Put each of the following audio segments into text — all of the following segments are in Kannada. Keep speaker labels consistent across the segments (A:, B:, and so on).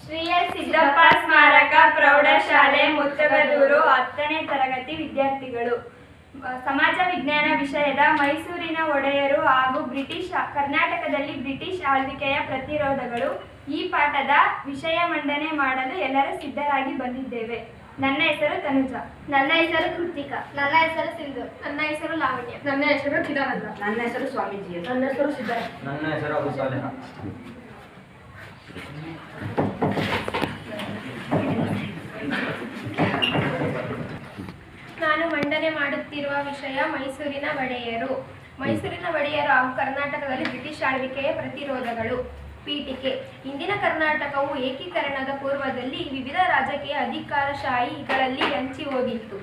A: ಶ್ರೀ ಎಸ್ ಸಿದ್ದಪ್ಪ ಸ್ಮಾರಕ ಪ್ರೌಢಶಾಲೆ ಮುತ್ತಗದೂರು 10ನೇ ತರಗತಿ ವಿದ್ಯಾರ್ಥಿಗಳು. ಸಮಾಜ ವಿಜ್ಞಾನ ವಿಷಯದ ಮೈಸೂರಿನ ಒಡೆಯರು ಹಾಗೂ ಕರ್ನಾಟಕದಲ್ಲಿ ಬ್ರಿಟಿಷ್ ಆಳ್ವಿಕೆಯ ಪ್ರತಿರೋಧಗಳು ಈ ಪಾಠದ ವಿಷಯ ಮಂಡನೆ ಮಾಡಲು ಎಲ್ಲರೂ ಸಿದ್ಧರಾಗಿ ಬಂದಿದ್ದೇವೆ. ನನ್ನ ಹೆಸರು ತನುಜಾ.
B: ನನ್ನ ಹೆಸರು ಕೃತಿಕಾ.
C: ನನ್ನ ಹೆಸರು ಸಿಂಧು.
A: ನನ್ನ ಹೆಸರು ಲಾವಣ್ಯ.
C: ನನ್ನ ಹೆಸರು ಚಿದಾನಂದ.
D: ನನ್ನ ಹೆಸರು ಸ್ವಾಮೀಜಿ.
C: ನನ್ನ ಹೆಸರು ಸಿದ್ಧಾರ್ಥ.
E: ನನ್ನ ಹೆಸರು ಅಬು ಸಾಲೆಹ.
B: ನಾನು ಮಂಡನೆ ಮಾಡುತ್ತಿರುವ ವಿಷಯ ಮೈಸೂರಿನ ಒಡೆಯರು. ಮೈಸೂರಿನ ಒಡೆಯರು ಹಾಗೂ ಕರ್ನಾಟಕದಲ್ಲಿ ಬ್ರಿಟಿಷ್ ಆಳ್ವಿಕೆಯ ಪ್ರತಿರೋಧಗಳು. ಪೀಠಿಕೆ. ಇಂದಿನ ಕರ್ನಾಟಕವು ಏಕೀಕರಣದ ಪೂರ್ವದಲ್ಲಿ ವಿವಿಧ ರಾಜಕೀಯ ಅಧಿಕಾರಶಾಹಿಗಳಲ್ಲಿ ಹಂಚಿ ಹೋಗಿತ್ತು.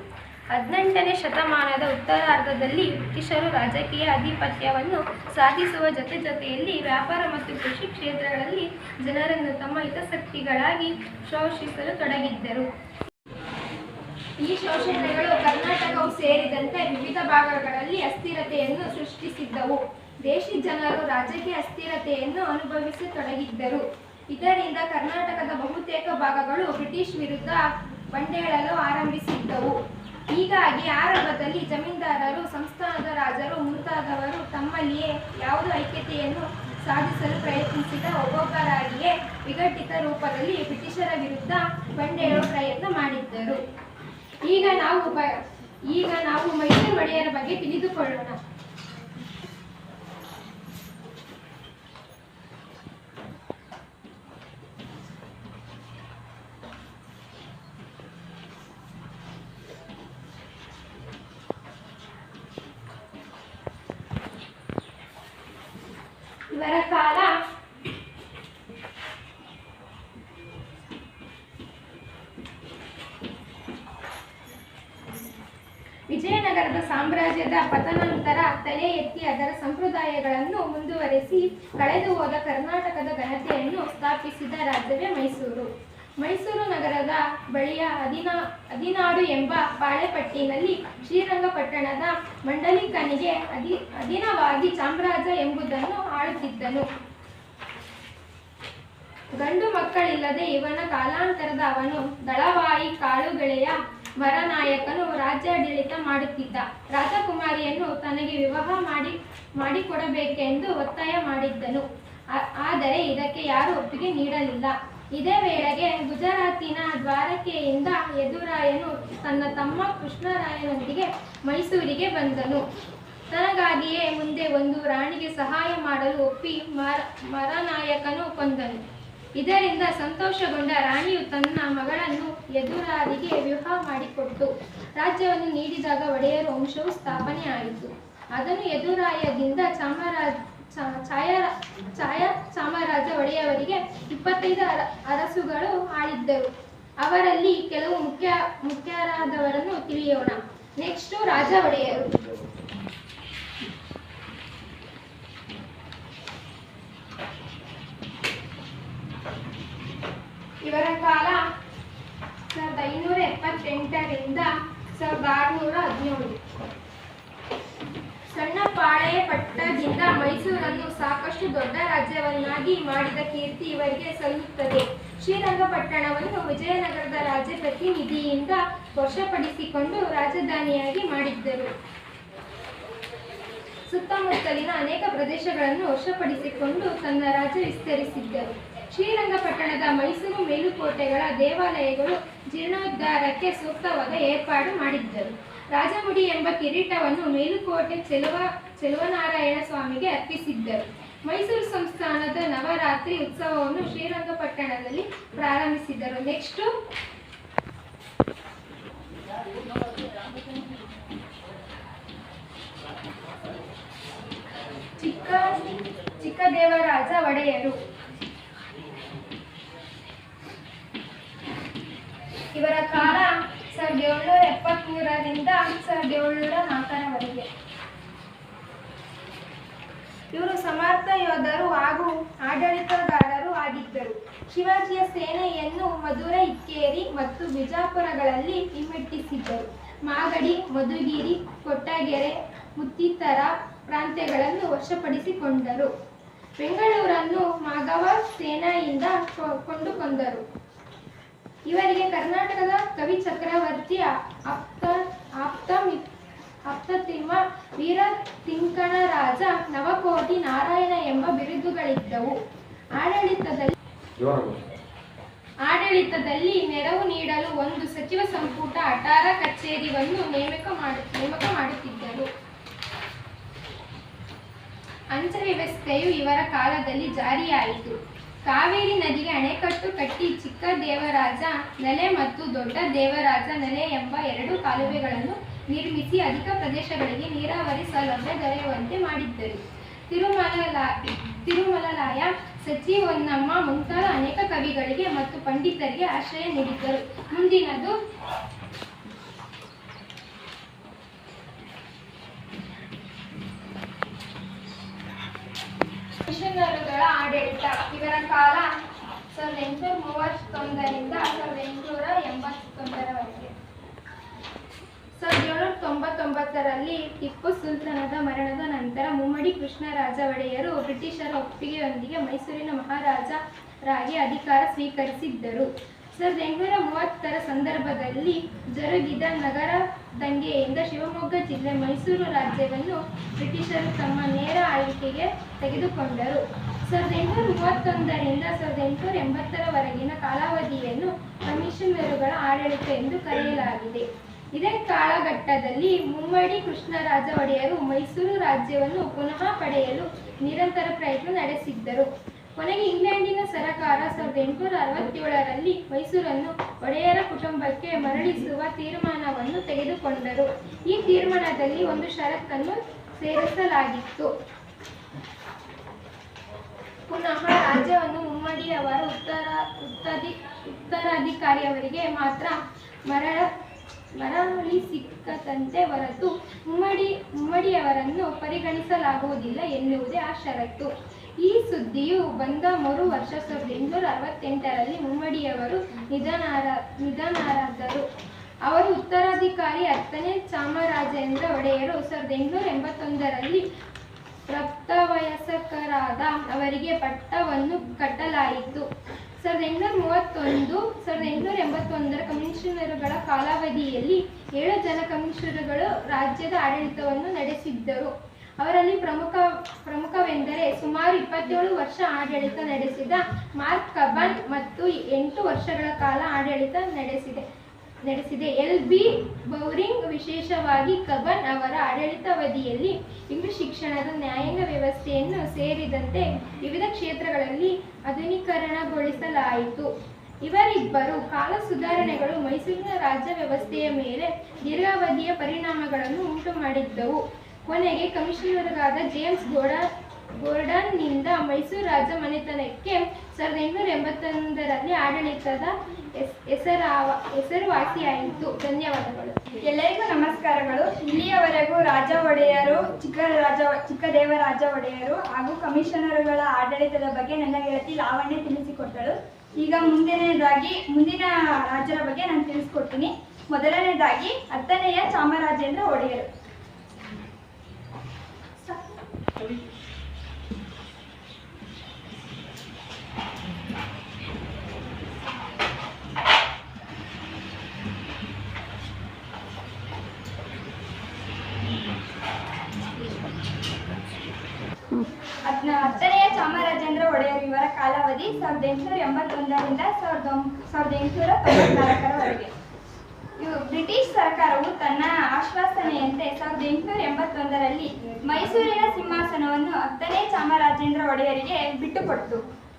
B: 18ನೇ ಶತಮಾನದ ಉತ್ತರಾರ್ಧದಲ್ಲಿ ಬ್ರಿಟಿಷರು ರಾಜಕೀಯ ಆಧಿಪತ್ಯವನ್ನು ಸಾಧಿಸುವ ಜೊತೆಯಲ್ಲಿ ವ್ಯಾಪಾರ ಮತ್ತು ಕೃಷಿ ಕ್ಷೇತ್ರಗಳಲ್ಲಿ ಜನರನ್ನು ತಮ್ಮ ಹಿತಾಸಕ್ತಿಗಳಾಗಿ ಶೋಷಿಸಲು ತೊಡಗಿದ್ದರು. ಈ ಶೋಷಣೆಗಳು ಕರ್ನಾಟಕವು ಸೇರಿದಂತೆ ವಿವಿಧ ಭಾಗಗಳಲ್ಲಿ ಅಸ್ಥಿರತೆಯನ್ನು ಸೃಷ್ಟಿಸಿದ್ದವು. ದೇಶಿ ಜನರು ರಾಜಕೀಯ ಅಸ್ಥಿರತೆಯನ್ನು ಅನುಭವಿಸತೊಡಗಿದ್ದರು. ಇದರಿಂದ ಕರ್ನಾಟಕದ ಬಹುತೇಕ ಭಾಗಗಳು ಬ್ರಿಟಿಷ್ ವಿರುದ್ಧ ಬಂಡೇಳಲು ಆರಂಭಿಸಿದ್ದವು. ಹೀಗಾಗಿ ಆರಂಭದಲ್ಲಿ ಜಮೀನ್ದಾರರು, ಸಂಸ್ಥಾನದ ರಾಜರು ಮುಂತಾದವರು ತಮ್ಮಲ್ಲಿಯೇ ಯಾವುದೇ ಐಕ್ಯತೆಯನ್ನು ಸಾಧಿಸಲು ಪ್ರಯತ್ನಿಸಿದ ಒಬ್ಬೊಬ್ಬರಾಗಿಯೇ ವಿಘಟಿತ ರೂಪದಲ್ಲಿ ಬ್ರಿಟಿಷರ ವಿರುದ್ಧ ಬಂಡೇಳುವ ಪ್ರಯತ್ನ ಮಾಡಿದ್ದರು. ಈಗ ನಾವು ಮೈಸೂರು ಒಡೆಯರ ಬಗ್ಗೆ ತಿಳಿದುಕೊಳ್ಳೋಣ. ಇವರ ಕಾಲ ವಿಜಯನಗರದ ಸಾಮ್ರಾಜ್ಯದ ಪತನಾನಂತರ ತಲೆ ಎತ್ತಿ ಅದರ ಸಂಪ್ರದಾಯಗಳನ್ನು ಮುಂದುವರೆಸಿ ಕಳೆದು ಹೋದ ಕರ್ನಾಟಕದ ಘನತೆಯನ್ನು ಸ್ಥಾಪಿಸಿದ ರಾಜ್ಯವೇ ಮೈಸೂರು. ಮೈಸೂರು ನಗರದ ಬಳಿಯ ಹದಿನಾಡು ಎಂಬ ಪಾಳೆಪಟ್ಟಿನಲ್ಲಿ ಶ್ರೀರಂಗಪಟ್ಟಣದ ಮಂಡಲಿಕನಿಗೆ ಅಧೀನವಾಗಿ ಚಾಮರಾಜ ಎಂಬುದನ್ನು ಆಳುತ್ತಿದ್ದನು. ಗಂಡು ಮಕ್ಕಳಿಲ್ಲದೆ ಇವನ ಕಾಲಾಂತರದ ಅವನು ದಳವಾಯಿ ಕಾಳುಗೆಳೆಯ ಮರನಾಯಕನು ರಾಜ್ಯಾಡಳಿತ ಮಾಡುತ್ತಿದ್ದ. ರಾಜಕುಮಾರಿಯನ್ನು ತನಗೆ ವಿವಾಹ ಮಾಡಿಕೊಡಬೇಕೆಂದು ಒತ್ತಾಯ ಮಾಡಿದ್ದನು. ಆದರೆ ಇದಕ್ಕೆ ಯಾರೂ ಒಪ್ಪಿಗೆ ನೀಡಲಿಲ್ಲ. ಇದೇ ವೇಳೆಗೆ ಗುಜರಾತಿನ ದ್ವಾರಕೆಯಿಂದ ಯದುರಾಯನು ತನ್ನ ತಮ್ಮ ಕೃಷ್ಣರಾಯನೊಂದಿಗೆ ಮೈಸೂರಿಗೆ ಬಂದನು. ತನಗಾಗಿಯೇ ಮುಂದೆ ಒಂದು ರಾಣಿಗೆ ಸಹಾಯ ಮಾಡಲು ಒಪ್ಪಿ ಮರನಾಯಕನು ಕೊಂದನು. ಇದರಿಂದ ಸಂತೋಷಗೊಂಡ ರಾಣಿಯು ತನ್ನ ಮಗಳನ್ನು ಯದುರಾರಿಗೆ ವಿವಾಹ ಮಾಡಿಕೊಟ್ಟು ರಾಜ್ಯವನ್ನು ನೀಡಿದಾಗ ಒಡೆಯರ ವಂಶವು ಸ್ಥಾಪನೆ ಆಯಿತು. ಅದನ್ನು ಯದುರಾಯದಿಂದ ಚಾಮರಾಜ ಒಡೆಯವರಿಗೆ 25 ಅರಸುಗಳು ಆಳಿದ್ದರು. ಅವರಲ್ಲಿ ಕೆಲವು ಮುಖ್ಯರಾದವರನ್ನು ತಿಳಿಯೋಣ. ನೆಕ್ಸ್ಟ್ ರಾಜ ಒಡೆಯರು. ಇವರ ಕಾಲ 1578ರಿಂದ 1617. ಸಣ್ಣ ಪಾಳೆಯಪಟ್ಟದಿಂದ ಮೈಸೂರನ್ನು ಸಾಕಷ್ಟು ದೊಡ್ಡ ರಾಜ್ಯವನ್ನಾಗಿ ಮಾಡಿದ ಕೀರ್ತಿ ಇವರಿಗೆ ಸಲ್ಲುತ್ತದೆ. ಶ್ರೀರಂಗಪಟ್ಟಣವನ್ನು ವಿಜಯನಗರದ ರಾಜಪ್ರತಿನಿಧಿಯಿಂದ ವಶಪಡಿಸಿಕೊಂಡು ರಾಜಧಾನಿಯಾಗಿ ಮಾಡಿದ್ದರು. ಸುತ್ತಮುತ್ತಲಿನ ಅನೇಕ ಪ್ರದೇಶಗಳನ್ನು ವಶಪಡಿಸಿಕೊಂಡು ತನ್ನ ರಾಜ್ಯ ವಿಸ್ತರಿಸಿದ್ದರು. ಶ್ರೀರಂಗಪಟ್ಟಣದ ಮೈಸೂರು ಮೇಲುಕೋಟೆಗಳ ದೇವಾಲಯಗಳು ಜೀರ್ಣೋದ್ಧಾರಕ್ಕೆ ಸೂಕ್ತವಾದ ಏರ್ಪಾಡು ಮಾಡಿದ್ದರು. ರಾಜಮುಡಿ ಎಂಬ ಕಿರೀಟವನ್ನು ಮೇಲುಕೋಟೆ ಚೆಲುವನಾರಾಯಣ ಸ್ವಾಮಿಗೆ ಅರ್ಪಿಸಿದ್ದರು. ಮೈಸೂರು ಸಂಸ್ಥಾನದ ನವರಾತ್ರಿ ಉತ್ಸವವನ್ನು ಶ್ರೀರಂಗಪಟ್ಟಣದಲ್ಲಿ ಪ್ರಾರಂಭಿಸಿದರು. ನೆಕ್ಸ್ಟ್ ಚಿಕ್ಕದೇವರಾಜ ಒಡೆಯರು. ಇವರ ಕಾಲ 1773ರಿಂದ 1704ರವರೆಗೆ. ಇವರು ಸಮರ್ಥ ಯೋಧರು ಹಾಗೂ ಆಡಳಿತಗಾರರು ಆಗಿದ್ದರು. ಶಿವಾಜಿಯ ಸೇನೆಯನ್ನು ಮಧುರೈ, ಇಕ್ಕೇರಿ ಮತ್ತು ಬಿಜಾಪುರಗಳಲ್ಲಿ ಹಿಮ್ಮೆಟ್ಟಿಸಿದ್ದರು. ಮಾಗಡಿ, ಮಧುಗಿರಿ, ಕೊಟ್ಟಗೆರೆ ಮತ್ತಿತರ ಪ್ರಾಂತ್ಯಗಳನ್ನು ವಶಪಡಿಸಿಕೊಂಡರು. ಬೆಂಗಳೂರನ್ನು ಮಾಘವ ಸೇನೆಯಿಂದ ಕೊಂಡುಕೊಂಡರು. ಇವರಿಗೆ ಕರ್ನಾಟಕದ ಕವಿ ಚಕ್ರವರ್ತಿ ಆಪ್ತತಿಮ್ಮ ವೀರ ತಿಂಕಣರಾಜ ನವಕೋಟಿ ನಾರಾಯಣ ಎಂಬ ಬಿರುದುಗಳಿದ್ದವು. ಆಡಳಿತದಲ್ಲಿ ನೆರವು ನೀಡಲು ಒಂದು ಸಚಿವ ಸಂಪುಟ ಅಟಾರ ಕಚೇರಿಯನ್ನು ನೇಮಕ ಮಾಡುತ್ತಿದ್ದರು. ಅಂಚೆ ವ್ಯವಸ್ಥೆಯು ಇವರ ಕಾಲದಲ್ಲಿ ಜಾರಿಯಾಯಿತು. ಕಾವೇರಿ ನದಿಗೆ ಅಣೆಕಟ್ಟು ಕಟ್ಟಿ ಚಿಕ್ಕ ದೇವರಾಜ ನೆಲೆ ಮತ್ತು ದೊಡ್ಡ ದೇವರಾಜ ನೆಲೆ ಎಂಬ 2 ಕಾಲುವೆಗಳನ್ನು ನಿರ್ಮಿಸಿ ಅಧಿಕ ಪ್ರದೇಶಗಳಿಗೆ ನೀರಾವರಿ ಸೌಲಭ್ಯ ದೊರೆಯುವಂತೆ ಮಾಡಿದ್ದರು. ತಿರುಮಲರಾಯ, ಸಚಿ ಹೊನ್ನಮ್ಮ ಮುಂತಾದ ಅನೇಕ ಕವಿಗಳಿಗೆ ಮತ್ತು ಪಂಡಿತರಿಗೆ ಆಶ್ರಯ ನೀಡಿದ್ದರು. ಮುಂದಿನದು ಮಿಷನರುಗಳ ಆಡಳಿತ. ಇವರ ಕಾಲ 1831ರಿಂದ 1889ರವರೆಗೆ. 1799ರಲ್ಲಿ ಟಿಪ್ಪು ಸುಲ್ತಾನದ ಮರಣದ ನಂತರ ಮುಮ್ಮಡಿ ಕೃಷ್ಣರಾಜ ಒಡೆಯರು ಬ್ರಿಟಿಷರ ಒಪ್ಪಿಗೆಯೊಂದಿಗೆ ಮೈಸೂರಿನ ಮಹಾರಾಜರಾಗಿ ಅಧಿಕಾರ ಸ್ವೀಕರಿಸಿದ್ದರು. 1830ರ ಸಂದರ್ಭದಲ್ಲಿ ಜರುಗಿದ ನಗರ ದಂಗೆಯಿಂದ ಶಿವಮೊಗ್ಗ ಜಿಲ್ಲೆ ಮೈಸೂರು ರಾಜ್ಯವನ್ನು ಬ್ರಿಟಿಷರು ತಮ್ಮ ನೇರ ಆಳ್ವಿಕೆಗೆ ತೆಗೆದುಕೊಂಡರು. 1831ರಿಂದ 1880ರವರೆಗಿನ ಕಾಲಾವಧಿಯನ್ನು ಕಮಿಷನರುಗಳ ಆಡಳಿತ ಎಂದು ಕರೆಯಲಾಗಿದೆ. ಇದೇ ಕಾಲಘಟ್ಟದಲ್ಲಿ ಮುಮ್ಮಡಿ ಕೃಷ್ಣರಾಜ ಒಡೆಯರು ಮೈಸೂರು ರಾಜ್ಯವನ್ನು ಪುನಃ ಪಡೆಯಲು ನಿರಂತರ ಪ್ರಯತ್ನ ನಡೆಸಿದ್ದರು. ಕೊನೆಗೆ ಇಂಗ್ಲೆಂಡಿನ ಸರಕಾರ 1867ರಲ್ಲಿ ಮೈಸೂರನ್ನು ಒಡೆಯರ ಕುಟುಂಬಕ್ಕೆ ಮರಳಿಸುವ ತೀರ್ಮಾನವನ್ನು ತೆಗೆದುಕೊಂಡರು. ಈ ತೀರ್ಮಾನದಲ್ಲಿ ಒಂದು ಷರತ್ತನ್ನು ಸೇರಿಸಲಾಗಿತ್ತು. ಪುನಃ ರಾಜ್ಯವನ್ನು ಮುಮ್ಮಡಿಯವರ ಉತ್ತರಾಧಿಕಾರಿಯವರಿಗೆ ಮಾತ್ರ ಮರಳಿಸಿಕ್ಕಂತೆ ಹೊರತು ಮುಮ್ಮಡಿಯವರನ್ನು ಪರಿಗಣಿಸಲಾಗುವುದಿಲ್ಲ ಎನ್ನುವುದೇ ಆ ಷರತ್ತು. ಈ ಸುದ್ದಿಯು ಬಂದ ಮರು ವರ್ಷ 1868ರಲ್ಲಿ ಮುಮ್ಮಡಿಯವರು ನಿಧನರಾದರು. ಅವರು ಉತ್ತರಾಧಿಕಾರಿ 10ನೇ ಚಾಮರಾಜೇಂದ್ರ ಒಡೆಯರು 1881ರಲ್ಲಿ ಪ್ರಾಪ್ತವಯಸ್ಕರಾದ ಅವರಿಗೆ ಪಟ್ಟವನ್ನು ಕಟ್ಟಲಾಯಿತು. 1881ರ ಕಮಿಷನರುಗಳ ಕಾಲಾವಧಿಯಲ್ಲಿ 7 ಜನ ಕಮಿಷನರುಗಳು ರಾಜ್ಯದ ಆಡಳಿತವನ್ನು ನಡೆಸಿದ್ದರು. ಅವರಲ್ಲಿ ಪ್ರಮುಖವೆಂದರೆ ಸುಮಾರು 27 ವರ್ಷ ಆಡಳಿತ ನಡೆಸಿದ ಮಾರ್ಕ್ ಕಬ್ಬನ್ ಮತ್ತು 8 ವರ್ಷಗಳ ಕಾಲ ಆಡಳಿತ ನಡೆಸಿದೆ ಎಲ್.ಬಿ. ಬೌರಿಂಗ್. ವಿಶೇಷವಾಗಿ ಕಬ್ಬನ್ ಅವರ ಆಡಳಿತಾವಧಿಯಲ್ಲಿ ಇಂಗ್ಲಿಷ್ ಶಿಕ್ಷಣದ ನ್ಯಾಯಾಂಗ ವ್ಯವಸ್ಥೆಯನ್ನು ಸೇರಿದಂತೆ ವಿವಿಧ ಕ್ಷೇತ್ರಗಳಲ್ಲಿ ಆಧುನೀಕರಣಗೊಳಿಸಲಾಯಿತು. ಇವರಿಬ್ಬರು ಕಾಲ ಸುಧಾರಣೆಗಳು ಮೈಸೂರಿನ ರಾಜ್ಯ ವ್ಯವಸ್ಥೆಯ ಮೇಲೆ ದೀರ್ಘಾವಧಿಯ ಪರಿಣಾಮಗಳನ್ನು ಉಂಟು ಮಾಡಿದ್ದವು. ಕೊನೆಗೆ ಕಮಿಷನರ್ಗಾದ ಜೇಮ್ಸ್ ಗೋರ್ಡನ್ನಿಂದ ಮೈಸೂರು ರಾಜ ಮನೆತನಕ್ಕೆ 1881ರಲ್ಲಿ ಆಡಳಿತದ ಹೆಸರುವಾಸಿಯಾಯಿತು. ಧನ್ಯವಾದಗಳು.
A: ಎಲ್ಲರಿಗೂ ನಮಸ್ಕಾರಗಳು. ಇಲ್ಲಿಯವರೆಗೂ ರಾಜ ಒಡೆಯರು, ಚಿಕ್ಕದೇವರಾಜ ಒಡೆಯರು ಹಾಗೂ ಕಮಿಷನರುಗಳ ಆಡಳಿತದ ಬಗ್ಗೆ ನನ್ನ ಗೆಳತಿ ಲಾವಣ್ಯ ತಿಳಿಸಿಕೊಟ್ಟಳು. ಈಗ ಮುಂದಿನ ರಾಜರ ಬಗ್ಗೆ ನಾನು ತಿಳಿಸ್ಕೊಡ್ತೀನಿ. ಮೊದಲನೇದಾಗಿ 10ನೇಯ ಚಾಮರಾಜೇಂದ್ರ ಒಡೆಯರು. ಹತ್ತನೆಯ ಚಾಮರಾಜೇಂದ್ರ ಒಡೆಯರು ಇವರ ಕಾಲಾವಧಿ 1881ರಿಂದ 1894ರವರೆಗೆ. ಬ್ರಿಟಿಷ್ ಸರ್ಕಾರವು ತನ್ನ ಆಶ್ವಾಸನೆಯಂತೆ 1881ರಲ್ಲಿ ಮೈಸೂರಿನ ಸಿಂಹಾಸನವನ್ನು 10ನೇ ಚಾಮರಾಜೇಂದ್ರ ಒಡೆಯರಿಗೆ ಬಿಟ್ಟುಕೊಡ್ತು.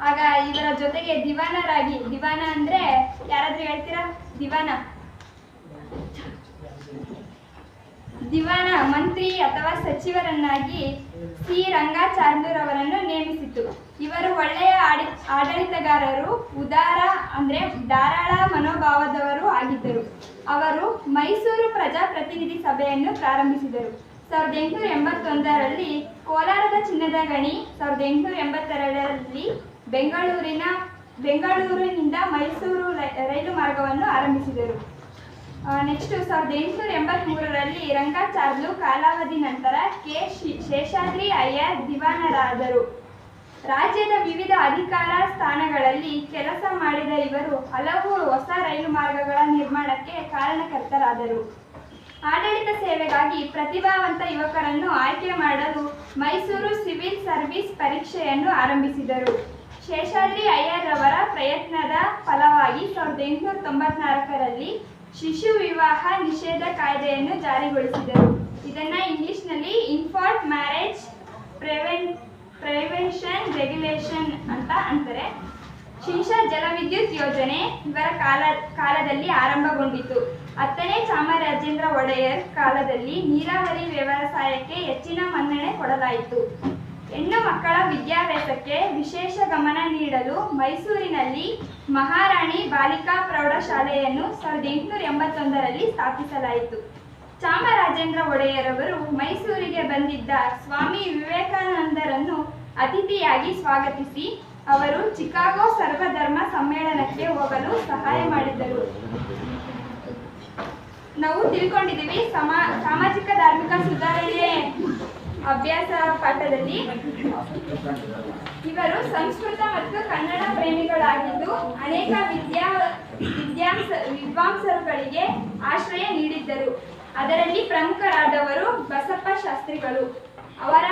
A: ಆಗ ಇವರ ಜೊತೆಗೆ ದಿವಾನ ಅಂದ್ರೆ ಯಾರಾದ್ರೂ ಹೇಳ್ತೀರಾ? ದಿವಾನ ಮಂತ್ರಿ ಅಥವಾ ಸಚಿವರನ್ನಾಗಿ ಸಿ. ರಂಗಾಚಾರ್ಯರವರನ್ನು ನೇಮಿಸಿತು. ಇವರು ಒಳ್ಳೆಯ ಆಡಳಿತಗಾರರು, ಧಾರಾಳ ಮನೋಭಾವದವರು ಆಗಿದ್ದರು. ಅವರು ಮೈಸೂರು ಪ್ರಜಾಪ್ರತಿನಿಧಿ ಸಭೆಯನ್ನು ಪ್ರಾರಂಭಿಸಿದರು. 1881ರಲ್ಲಿ ಕೋಲಾರದ ಚಿನ್ನದ ಗಣಿ, 1882ರಲ್ಲಿ ಬೆಂಗಳೂರಿನಿಂದ ಮೈಸೂರು ರೈಲು ಮಾರ್ಗವನ್ನು ಆರಂಭಿಸಿದರು. ನೆಕ್ಸ್ಟ್ 1883ರಲ್ಲಿ ರಂಗಾಚಾರ್ಯರು ಕಾಲಾವಧಿ ನಂತರ ಕೆ. ಶೇಷಾದ್ರಿ ಅಯ್ಯರ್ ದಿವಾನರಾದರು. ರಾಜ್ಯದ ವಿವಿಧ ಅಧಿಕಾರ ಸ್ಥಾನಗಳಲ್ಲಿ ಕೆಲಸ ಮಾಡಿದ ಇವರು ಹಲವು ಹೊಸ ರೈಲು ಮಾರ್ಗಗಳ ನಿರ್ಮಾಣಕ್ಕೆ ಕಾರಣಕರ್ತರಾದರು. ಆಡಳಿತ ಸೇವೆಗಾಗಿ ಪ್ರತಿಭಾವಂತ ಯುವಕರನ್ನು ಆಯ್ಕೆ ಮಾಡಲು ಮೈಸೂರು ಸಿವಿಲ್ ಸರ್ವಿಸ್ ಪರೀಕ್ಷೆಯನ್ನು ಆರಂಭಿಸಿದರು. ಶೇಷಾದ್ರಿ ಅಯ್ಯರ್ ರವರ ಪ್ರಯತ್ನದ ಫಲವಾಗಿ 1894ರಲ್ಲಿ ಶಿಶು ವಿವಾಹ ನಿಷೇಧ ಕಾಯ್ದೆಯನ್ನು ಜಾರಿಗೊಳಿಸಿದರು. ಇದನ್ನು ಇಂಗ್ಲಿಷ್ನಲ್ಲಿ ಇನ್ಫಾಂಟ್ ಮ್ಯಾರೇಜ್ ಪ್ರಿವೆನ್ಷನ್ ರೆಗ್ಯುಲೇಷನ್ ಅಂತ ಅಂತಾರೆ. ಶಿಂಷಾ ಜಲವಿದ್ಯುತ್ ಯೋಜನೆ ಇವರ ಕಾಲದಲ್ಲಿ ಆರಂಭಗೊಂಡಿತು. 10ನೇ ಚಾಮರಾಜೇಂದ್ರ ಒಡೆಯರ್ ಕಾಲದಲ್ಲಿ ನೀರಾವರಿ ವ್ಯವಸಾಯಕ್ಕೆ ಹೆಚ್ಚಿನ ಮನ್ನಣೆ ಕೊಡಲಾಯಿತು. ಹೆಣ್ಣು ಮಕ್ಕಳ ವಿದ್ಯಾಭ್ಯಾಸಕ್ಕೆ ವಿಶೇಷ ಗಮನ ನೀಡಲು ಮೈಸೂರಿನಲ್ಲಿ ಮಹಾರಾಣಿ ಬಾಲಿಕಾ ಪ್ರೌಢಶಾಲೆಯನ್ನು 1881ರಲ್ಲಿ ಸ್ಥಾಪಿಸಲಾಯಿತು. ಚಾಮರಾಜೇಂದ್ರ ಒಡೆಯರವರು ಮೈಸೂರಿಗೆ ಬಂದಿದ್ದ ಸ್ವಾಮಿ ವಿವೇಕಾನಂದರನ್ನು ಅತಿಥಿಯಾಗಿ ಸ್ವಾಗತಿಸಿ ಅವರು ಚಿಕಾಗೋ ಸರ್ವಧರ್ಮ ಸಮ್ಮೇಳನಕ್ಕೆ ಹೋಗಲು ಸಹಾಯ ಮಾಡಿದರು. ನಾವು ತಿಳ್ಕೊಂಡಿದ್ದೀವಿ ಸಾಮಾಜಿಕ ಧಾರ್ಮಿಕ ಸುಧಾರಣೆ ಅಭ್ಯಾಸ ಪಾಠದಲ್ಲಿ ಇವರು ಸಂಸ್ಕೃತ ಮತ್ತು ಕನ್ನಡ ಪ್ರೇಮಿಗಳಾಗಿದ್ದು ಅನೇಕ ವಿದ್ವಾಂಸರುಗಳಿಗೆ ಆಶ್ರಯ ನೀಡಿದ್ದರು. ಅದರಲ್ಲಿ ಪ್ರಮುಖರಾದವರು ಬಸಪ್ಪ ಶಾಸ್ತ್ರಿಗಳು. ಅವರ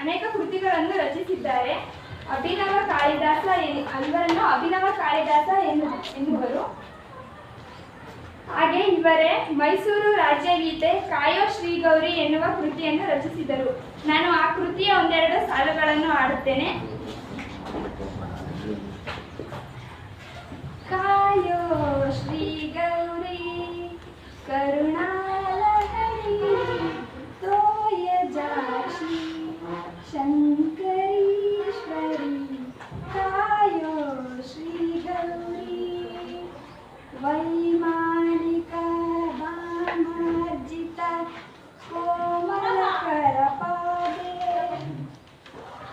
A: ಅನೇಕ ಕೃತಿಗಳನ್ನು ರಚಿಸಿದ್ದಾರೆ. ಇವರನ್ನು ಅಭಿನವ ಕಾಳಿದಾಸ ಎನ್ನುವರು. ಹಾಗೆ ಇವರೇ ಮೈಸೂರು ರಾಜ್ಯಗೀತೆ ಕಾಯೋ ಶ್ರೀಗೌರಿ ಎನ್ನುವ ಕೃತಿಯನ್ನು ರಚಿಸಿದರು. ನಾನು ಆ ಕೃತಿಯ ಒಂದೆರಡು ಸಾಲುಗಳನ್ನು ಹಾಡುತ್ತೇನೆ. ಕಾಯೋ ಶ್ರೀಗೌರಿ ಕರುಣಾಲಹರಿ ತೋಯ ಜಾಶಿ ಶಂಕರೀಶ್ವರಿ ಕಾಯೋ ಶ್ರೀಗೌರಿ ವೈಮಾನಿಕ ಭಾಮಾರ್ಜಿತ ಕೋಮಲಕರ ಪಾದೆ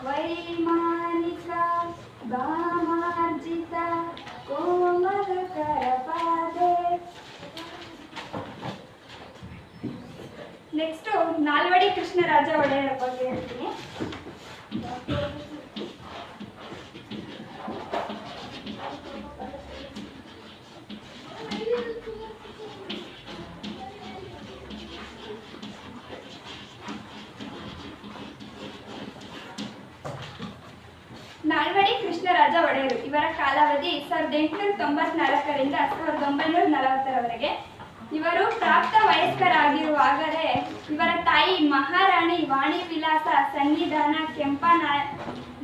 A: ವೈಮಾನಿಕ ಭಾಮಾರ್ಜಿತ ಕೋಮಲಕರ ಪಾದೆ. ನೆಕ್ಸ್ಟ್ ನಾಲ್ವಡಿ ಕೃಷ್ಣರಾಜ ಒಡೆಯರ ಬಗ್ಗೆ ಹೇಳ್ತೀನಿ. ನಾಲ್ವಡಿ ಕೃಷ್ಣರಾಜ ಒಡೆಯರು ಇವರ ಕಾಲಾವಧಿ 1894ರಿಂದ 1940ರವರೆಗೆ. ಇವರು ಪ್ರಾಪ್ತ ವಯಸ್ಕರಾಗಿರುವಾಗಲೇ ಇವರ ತಾಯಿ ಮಹಾರಾಣಿ ವಾಣಿ ವಿಲಾಸ ಸನ್ನಿಧಾನ ಕೆಂಪ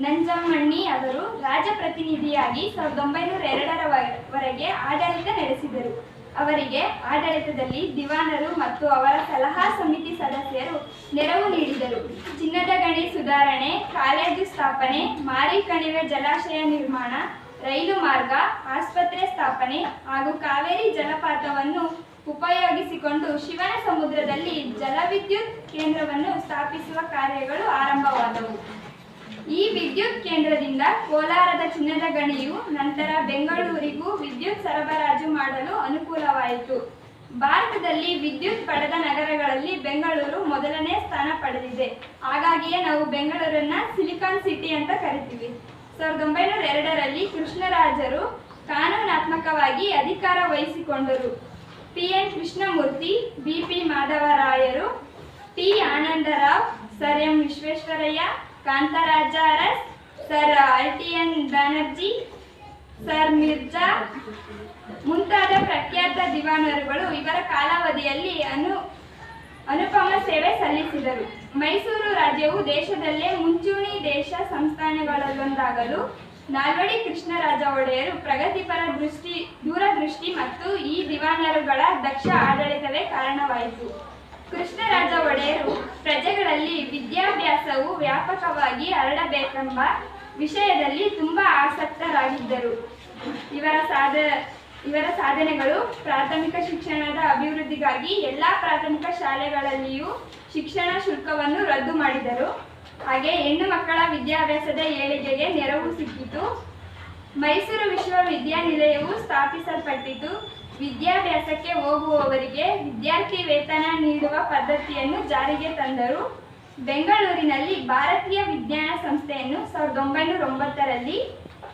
A: ನಂಜಮ್ಮಣ್ಣಿ ಅವರು ರಾಜಪ್ರತಿನಿಧಿಯಾಗಿ 1902ರವರೆಗೆ ಆಡಳಿತ ನಡೆಸಿದರು. ಅವರಿಗೆ ಆಡಳಿತದಲ್ಲಿ ದಿವಾನರು ಮತ್ತು ಅವರ ಸಲಹಾ ಸಮಿತಿ ಸದಸ್ಯರು ನೆರವು ನೀಡಿದರು. ಚಿನ್ನದ ಗಣಿ ಸುಧಾರಣೆ, ಕಾಲೇಜು ಸ್ಥಾಪನೆ, ಮಾರಿ ಕಣಿವೆ ಜಲಾಶಯ ನಿರ್ಮಾಣ, ರೈಲು ಮಾರ್ಗ, ಆಸ್ಪತ್ರೆ ಸ್ಥಾಪನೆ ಹಾಗೂ ಕಾವೇರಿ ಜಲಪಾತವನ್ನು ಉಪಯೋಗಿಸಿಕೊಂಡು ಶಿವನ ಸಮುದ್ರದಲ್ಲಿ ಜಲವಿದ್ಯುತ್ ಕೇಂದ್ರವನ್ನು ಸ್ಥಾಪಿಸುವ ಕಾರ್ಯಗಳು ಆರಂಭವಾದವು. ಈ ವಿದ್ಯುತ್ ಕೇಂದ್ರದಿಂದ ಕೋಲಾರದ ಚಿನ್ನದ ಗಣಿಯು ನಂತರ ಬೆಂಗಳೂರಿಗೂ ವಿದ್ಯುತ್ ಸರಬರಾಜು ಮಾಡಲು ಅನುಕೂಲವಾಯಿತು. ಭಾರತದಲ್ಲಿ ವಿದ್ಯುತ್ ಪಡೆದ ನಗರಗಳಲ್ಲಿ ಬೆಂಗಳೂರು ಮೊದಲನೇ ಸ್ಥಾನ ಪಡೆದಿದೆ. ಹಾಗಾಗಿಯೇ ನಾವು ಬೆಂಗಳೂರನ್ನ ಸಿಲಿಕಾನ್ ಸಿಟಿ ಅಂತ ಕರಿತೀವಿ. 1902ರಲ್ಲಿ ಕೃಷ್ಣರಾಜರು ಕಾನೂನಾತ್ಮಕವಾಗಿ ಅಧಿಕಾರ ವಹಿಸಿಕೊಂಡರು. PN ಕೃಷ್ಣಮೂರ್ತಿ, BP ಮಾಧವರಾಯರು, T Anandrao, sir M Visvesvaraya, Kantharaja Urs, sir RTN Banerjee, sir Mirza ಮುಂತಾದ ಪ್ರಖ್ಯಾತ ದಿವಾನರುಗಳು ಇವರ ಕಾಲಾವಧಿಯಲ್ಲಿ ಅನುಪಮ ಸೇವೆ ಸಲ್ಲಿಸಿದರು. ಮೈಸೂರು ರಾಜ್ಯವು ದೇಶದಲ್ಲೇ ಮುಂಚೂಣಿ ದೇಶ ಸಂಸ್ಥಾನಗಳಲ್ಲೊಂದಾಗಲು ನಾಲ್ವಡಿ ಕೃಷ್ಣರಾಜ ಒಡೆಯರು ಪ್ರಗತಿಪರ ದೂರದೃಷ್ಟಿ ಮತ್ತು ಈ ದಿವಾನರುಗಳ ದಕ್ಷ ಆಡಳಿತವೇ ಕಾರಣವಾಯಿತು. ಕೃಷ್ಣರಾಜ ಒಡೆಯರು ಪ್ರಜೆಗಳಲ್ಲಿ ವಿದ್ಯಾಭ್ಯಾಸವು ವ್ಯಾಪಕವಾಗಿ ಹರಡಬೇಕೆಂಬ ವಿಷಯದಲ್ಲಿ ತುಂಬಾ ಆಸಕ್ತರಾಗಿದ್ದರು. ಇವರ ಸಾಧನೆಗಳು ಪ್ರಾಥಮಿಕ ಶಿಕ್ಷಣದ ಅಭಿವೃದ್ಧಿಗಾಗಿ ಎಲ್ಲ ಪ್ರಾಥಮಿಕ ಶಾಲೆಗಳಲ್ಲಿಯೂ ಶಿಕ್ಷಣ ಶುಲ್ಕವನ್ನು ರದ್ದು ಮಾಡಿದರು. ಹಾಗೆ ಹೆಣ್ಣು ಮಕ್ಕಳ ವಿದ್ಯಾಭ್ಯಾಸದ ಏಳಿಗೆಗೆ ನೆರವು ಸಿಕ್ಕಿತು. ಮೈಸೂರು ವಿಶ್ವವಿದ್ಯಾನಿಲಯವು ಸ್ಥಾಪಿಸಲ್ಪಟ್ಟಿತು. ವಿದ್ಯಾಭ್ಯಾಸಕ್ಕೆ ಹೋಗುವವರಿಗೆ ವಿದ್ಯಾರ್ಥಿ ವೇತನ ನೀಡುವ ಪದ್ಧತಿಯನ್ನು ಜಾರಿಗೆ ತಂದರು. ಬೆಂಗಳೂರಿನಲ್ಲಿ ಭಾರತೀಯ ವಿಜ್ಞಾನ ಸಂಸ್ಥೆಯನ್ನು 1909ರಲ್ಲಿ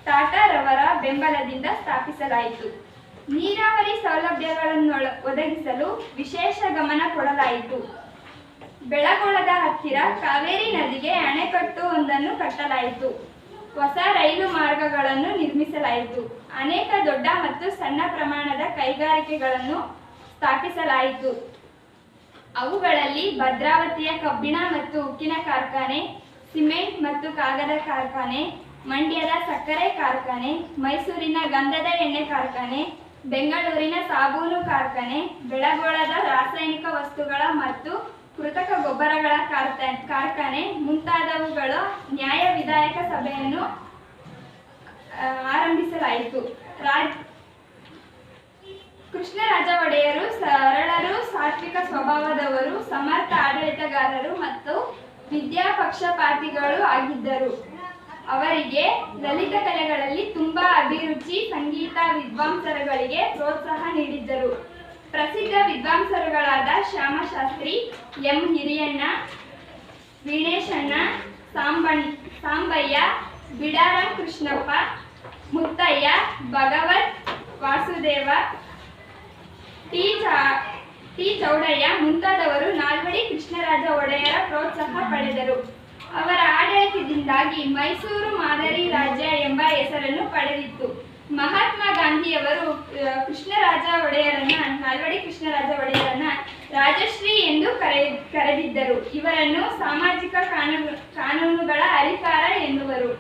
A: ಟಾಟಾರವರ ಬೆಂಬಲದಿಂದ ಸ್ಥಾಪಿಸಲಾಯಿತು. ನೀರಾವರಿ ಸೌಲಭ್ಯಗಳನ್ನು ಒದಗಿಸಲು ವಿಶೇಷ ಗಮನ ಕೊಡಲಾಯಿತು. ಬೆಳಗೊಳದ ಹತ್ತಿರ ಕಾವೇರಿ ನದಿಗೆ ಅಣೆಕಟ್ಟು ಒಂದನ್ನು ಕಟ್ಟಲಾಯಿತು. ಹೊಸ ರೈಲು ಮಾರ್ಗಗಳನ್ನು ನಿರ್ಮಿಸಲಾಯಿತು. ಅನೇಕ ದೊಡ್ಡ ಮತ್ತು ಸಣ್ಣ ಪ್ರಮಾಣದ ಕೈಗಾರಿಕೆಗಳನ್ನು ಸ್ಥಾಪಿಸಲಾಯಿತು. ಅವುಗಳಲ್ಲಿ ಭದ್ರಾವತಿಯ ಕಬ್ಬಿಣ ಮತ್ತು ಉಕ್ಕಿನ ಕಾರ್ಖಾನೆ, ಸಿಮೆಂಟ್ ಮತ್ತು ಕಾಗದ ಕಾರ್ಖಾನೆ, ಮಂಡ್ಯದ ಸಕ್ಕರೆ ಕಾರ್ಖಾನೆ, ಮೈಸೂರಿನ ಗಂಧದ ಎಣ್ಣೆ ಕಾರ್ಖಾನೆ, ಬೆಂಗಳೂರಿನ ಸಾಬೂನು ಕಾರ್ಖಾನೆ, ಬೆಳಗೊಳದ ರಾಸಾಯನಿಕ ವಸ್ತುಗಳ ಮತ್ತು ಕೃತಕ ಗೊಬ್ಬರಗಳ ಕಾರ್ಖಾನೆ ಮುಂತಾದವುಗಳ ನ್ಯಾಯ ವಿಧಾಯಕ ಸಭೆಯನ್ನು ಆರಂಭಿಸಲಾಯಿತು. ಕೃಷ್ಣರಾಜ ಒಡೆಯರು ಸರಳರು, ಸಾತ್ವಿಕ ಸ್ವಭಾವದವರು, ಸಮರ್ಥ ಆಡಳಿತಗಾರರು ಮತ್ತು ವಿದ್ಯಾಪಕ್ಷಪಾತಿಗಳು ಆಗಿದ್ದರು. ಅವರಿಗೆ ಲಲಿತ ಕಲೆಗಳಲ್ಲಿ ತುಂಬಾ ಅಭಿರುಚಿ. ಸಂಗೀತ ವಿದ್ವಾಂಸರುಗಳಿಗೆ ಪ್ರೋತ್ಸಾಹ ನೀಡಿದ್ದರು. ಪ್ರಸಿದ್ಧ ವಿದ್ವಾಂಸರುಗಳಾದ ಶ್ಯಾಮಶಾಸ್ತ್ರಿ, ಎಂ ಹಿರಿಯಣ್ಣ, ವೀಣೇಶಣ್ಣ, ಸಾಂಬಯ್ಯ, ಬಿಡಾರಂ ಕೃಷ್ಣಪ್ಪ, ಮುತ್ತಯ್ಯ, ಭಗವತ್ ವಾಸುದೇವ, ಟಿ ಚೌಡಯ್ಯ ಮುಂತಾದವರು ನಾಲ್ವಡಿ ಕೃಷ್ಣರಾಜ ಒಡೆಯರ ಪ್ರೋತ್ಸಾಹ ಪಡೆದರು. ಅವರ ಆಡಳಿತದಿಂದಾಗಿ ಮೈಸೂರು ಮಾದರಿ ರಾಜ್ಯ ಎಂಬ ಹೆಸರನ್ನು ಪಡೆದಿತ್ತು. ಮಹಾತ್ಮ ಗಾಂಧಿಯವರು ನಾಲ್ವಡಿ ಕೃಷ್ಣರಾಜ ಒಡೆಯರನ್ನ ರಾಜಶ್ರೀ ಎಂದು ಕರೆದಿದ್ದರು. ಇವರನ್ನು ಸಾಮಾಜಿಕ ಕಾನೂನುಗಳ ಹರಿಕಾರ ಎನ್ನುವರು.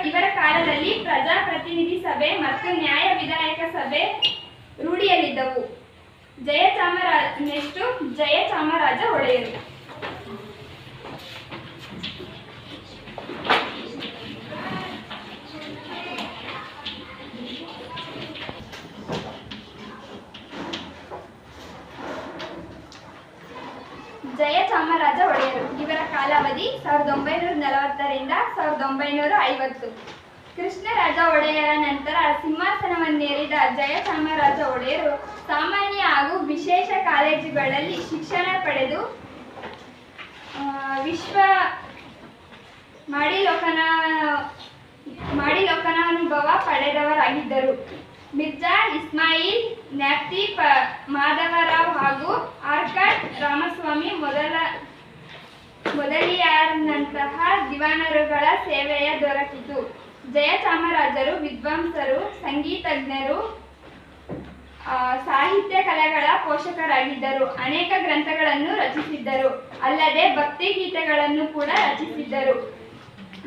A: ಇವರ ಕಾಲದಲ್ಲಿ ಪ್ರಜಾಪ್ರತಿನಿಧಿ ಸಭೆ ಮತ್ತು ನ್ಯಾಯ ವಿಧಾಯಕ ಸಭೆ ರೂಢಿಯಲ್ಲಿದ್ದವು. ಜಯಚಾಮರಾಜ ಒಡೆಯರು. ಜಯಚಾಮರಾಜ ಒಡೆಯರು. ಇವರ ಕಾಲಾವಧಿ 1940ರಿಂದ 1950. ಕೃಷ್ಣರಾಜ ಒಡೆಯರ ನಂತರ ಸಿಂಹಾಸನವನ್ನೇರಿದ ಜಯಚಾಮರಾಜ ಒಡೆಯರು ಸಾಮಾನ್ಯ ಹಾಗೂ ವಿಶೇಷ ಕಾಲೇಜುಗಳಲ್ಲಿ ಶಿಕ್ಷಣ ಪಡೆದು ಮಾಡಿಲೋಕನಾನುಭವ ಪಡೆದವರಾಗಿದ್ದರು. ಮಿರ್ಜಾ ಇಸ್ಮಾಯಿಲ್, ನ್ಯಾಪ್ತಿ ಮಾಧವರಾವ್ ಹಾಗೂ ಆರ್ಕಾಟ್ ರಾಮಸ್ವಾಮಿ ಮೊದಲಿಯಾರ್ನಂತಹ ದಿವಾನರುಗಳ ಸೇವೆಯ ದೊರಕಿತು. ಜಯಚಾಮರಾಜರು ವಿದ್ವಾಂಸರು, ಸಂಗೀತಜ್ಞರು, ಸಾಹಿತ್ಯ ಕಲೆಗಳ ಪೋಷಕರಾಗಿದ್ದರು. ಅನೇಕ ಗ್ರಂಥಗಳನ್ನು ರಚಿಸಿದ್ದರು. ಅಲ್ಲದೆ ಭಕ್ತಿಗೀತೆಗಳನ್ನು ಕೂಡ ರಚಿಸಿದ್ದರು.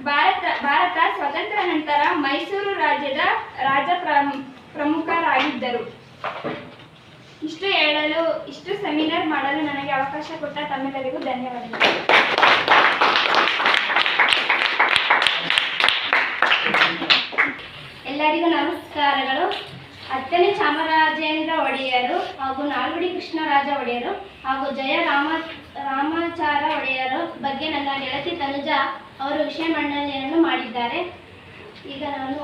A: ಭಾರತ ಸ್ವತಂತ್ರ ನಂತರ ಮೈಸೂರು ರಾಜ್ಯದ ಪ್ರಮುಖರಾಗಿದ್ದರು. ಇಷ್ಟು ಸೆಮಿನಾರ್ ಮಾಡಲು ನನಗೆ ಅವಕಾಶ ಕೊಟ್ಟ ತಮ್ಮೆಲ್ಲರಿಗೂ ಧನ್ಯವಾದಗಳು.
B: ಎಲ್ಲರಿಗೂ ನಮಸ್ಕಾರಗಳು. 10ನೇ ಚಾಮರಾಜೇಂದ್ರ ಒಡೆಯರು ಹಾಗೂ ನಾಲ್ವಡಿ ಕೃಷ್ಣರಾಜ ಒಡೆಯರು ಹಾಗೂ ರಾಮಾಚಾರ ಒಡೆಯರು ಬಗ್ಗೆ ನನ್ನ ಗೆಳತಿ ತನುಜಾ ಅವರು ವಿಷಯ ಮಂಡನೆಯನ್ನು ಮಾಡಿದ್ದಾರೆ. ಈಗ ನಾನು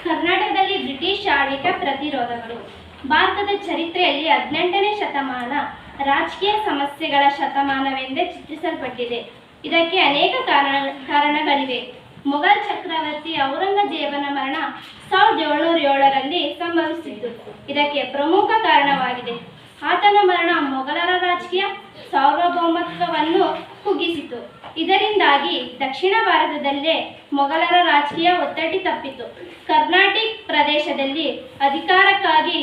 B: ಕರ್ನಾಟಕದಲ್ಲಿ ಬ್ರಿಟಿಷ್ ಆಡಳಿತ ಪ್ರತಿರೋಧಗಳು. ಭಾರತದ ಚರಿತ್ರೆಯಲ್ಲಿ 18ನೇ ಶತಮಾನ ರಾಜಕೀಯ ಸಮಸ್ಯೆಗಳ ಶತಮಾನವೆಂದೇ ಚಿತ್ರಿಸಲ್ಪಟ್ಟಿದೆ. ಇದಕ್ಕೆ ಅನೇಕ ಕಾರಣಗಳಿವೆ. ಮೊಘಲ್ ಚಕ್ರವರ್ತಿ ಔರಂಗಜೇಬನ ಮರಣ 1707ರಲ್ಲಿ ಸಂಭವಿಸಿದ್ದು ಇದಕ್ಕೆ ಪ್ರಮುಖ ಕಾರಣವಾಗಿದೆ. ಆತನ ಮರಣ ಮೊಘಲರ ರಾಜಕೀಯ ಸಾರ್ವಭೌಮತ್ವವನ್ನು ಕುಗ್ಗಿಸಿತು. ಇದರಿಂದಾಗಿ ದಕ್ಷಿಣ ಭಾರತದಲ್ಲೇ ಮೊಘಲರ ರಾಜಕೀಯ ಒತ್ತಡ ತಪ್ಪಿತು. ಕರ್ನಾಟಿಕ್ ಪ್ರದೇಶದಲ್ಲಿ ಅಧಿಕಾರಕ್ಕಾಗಿ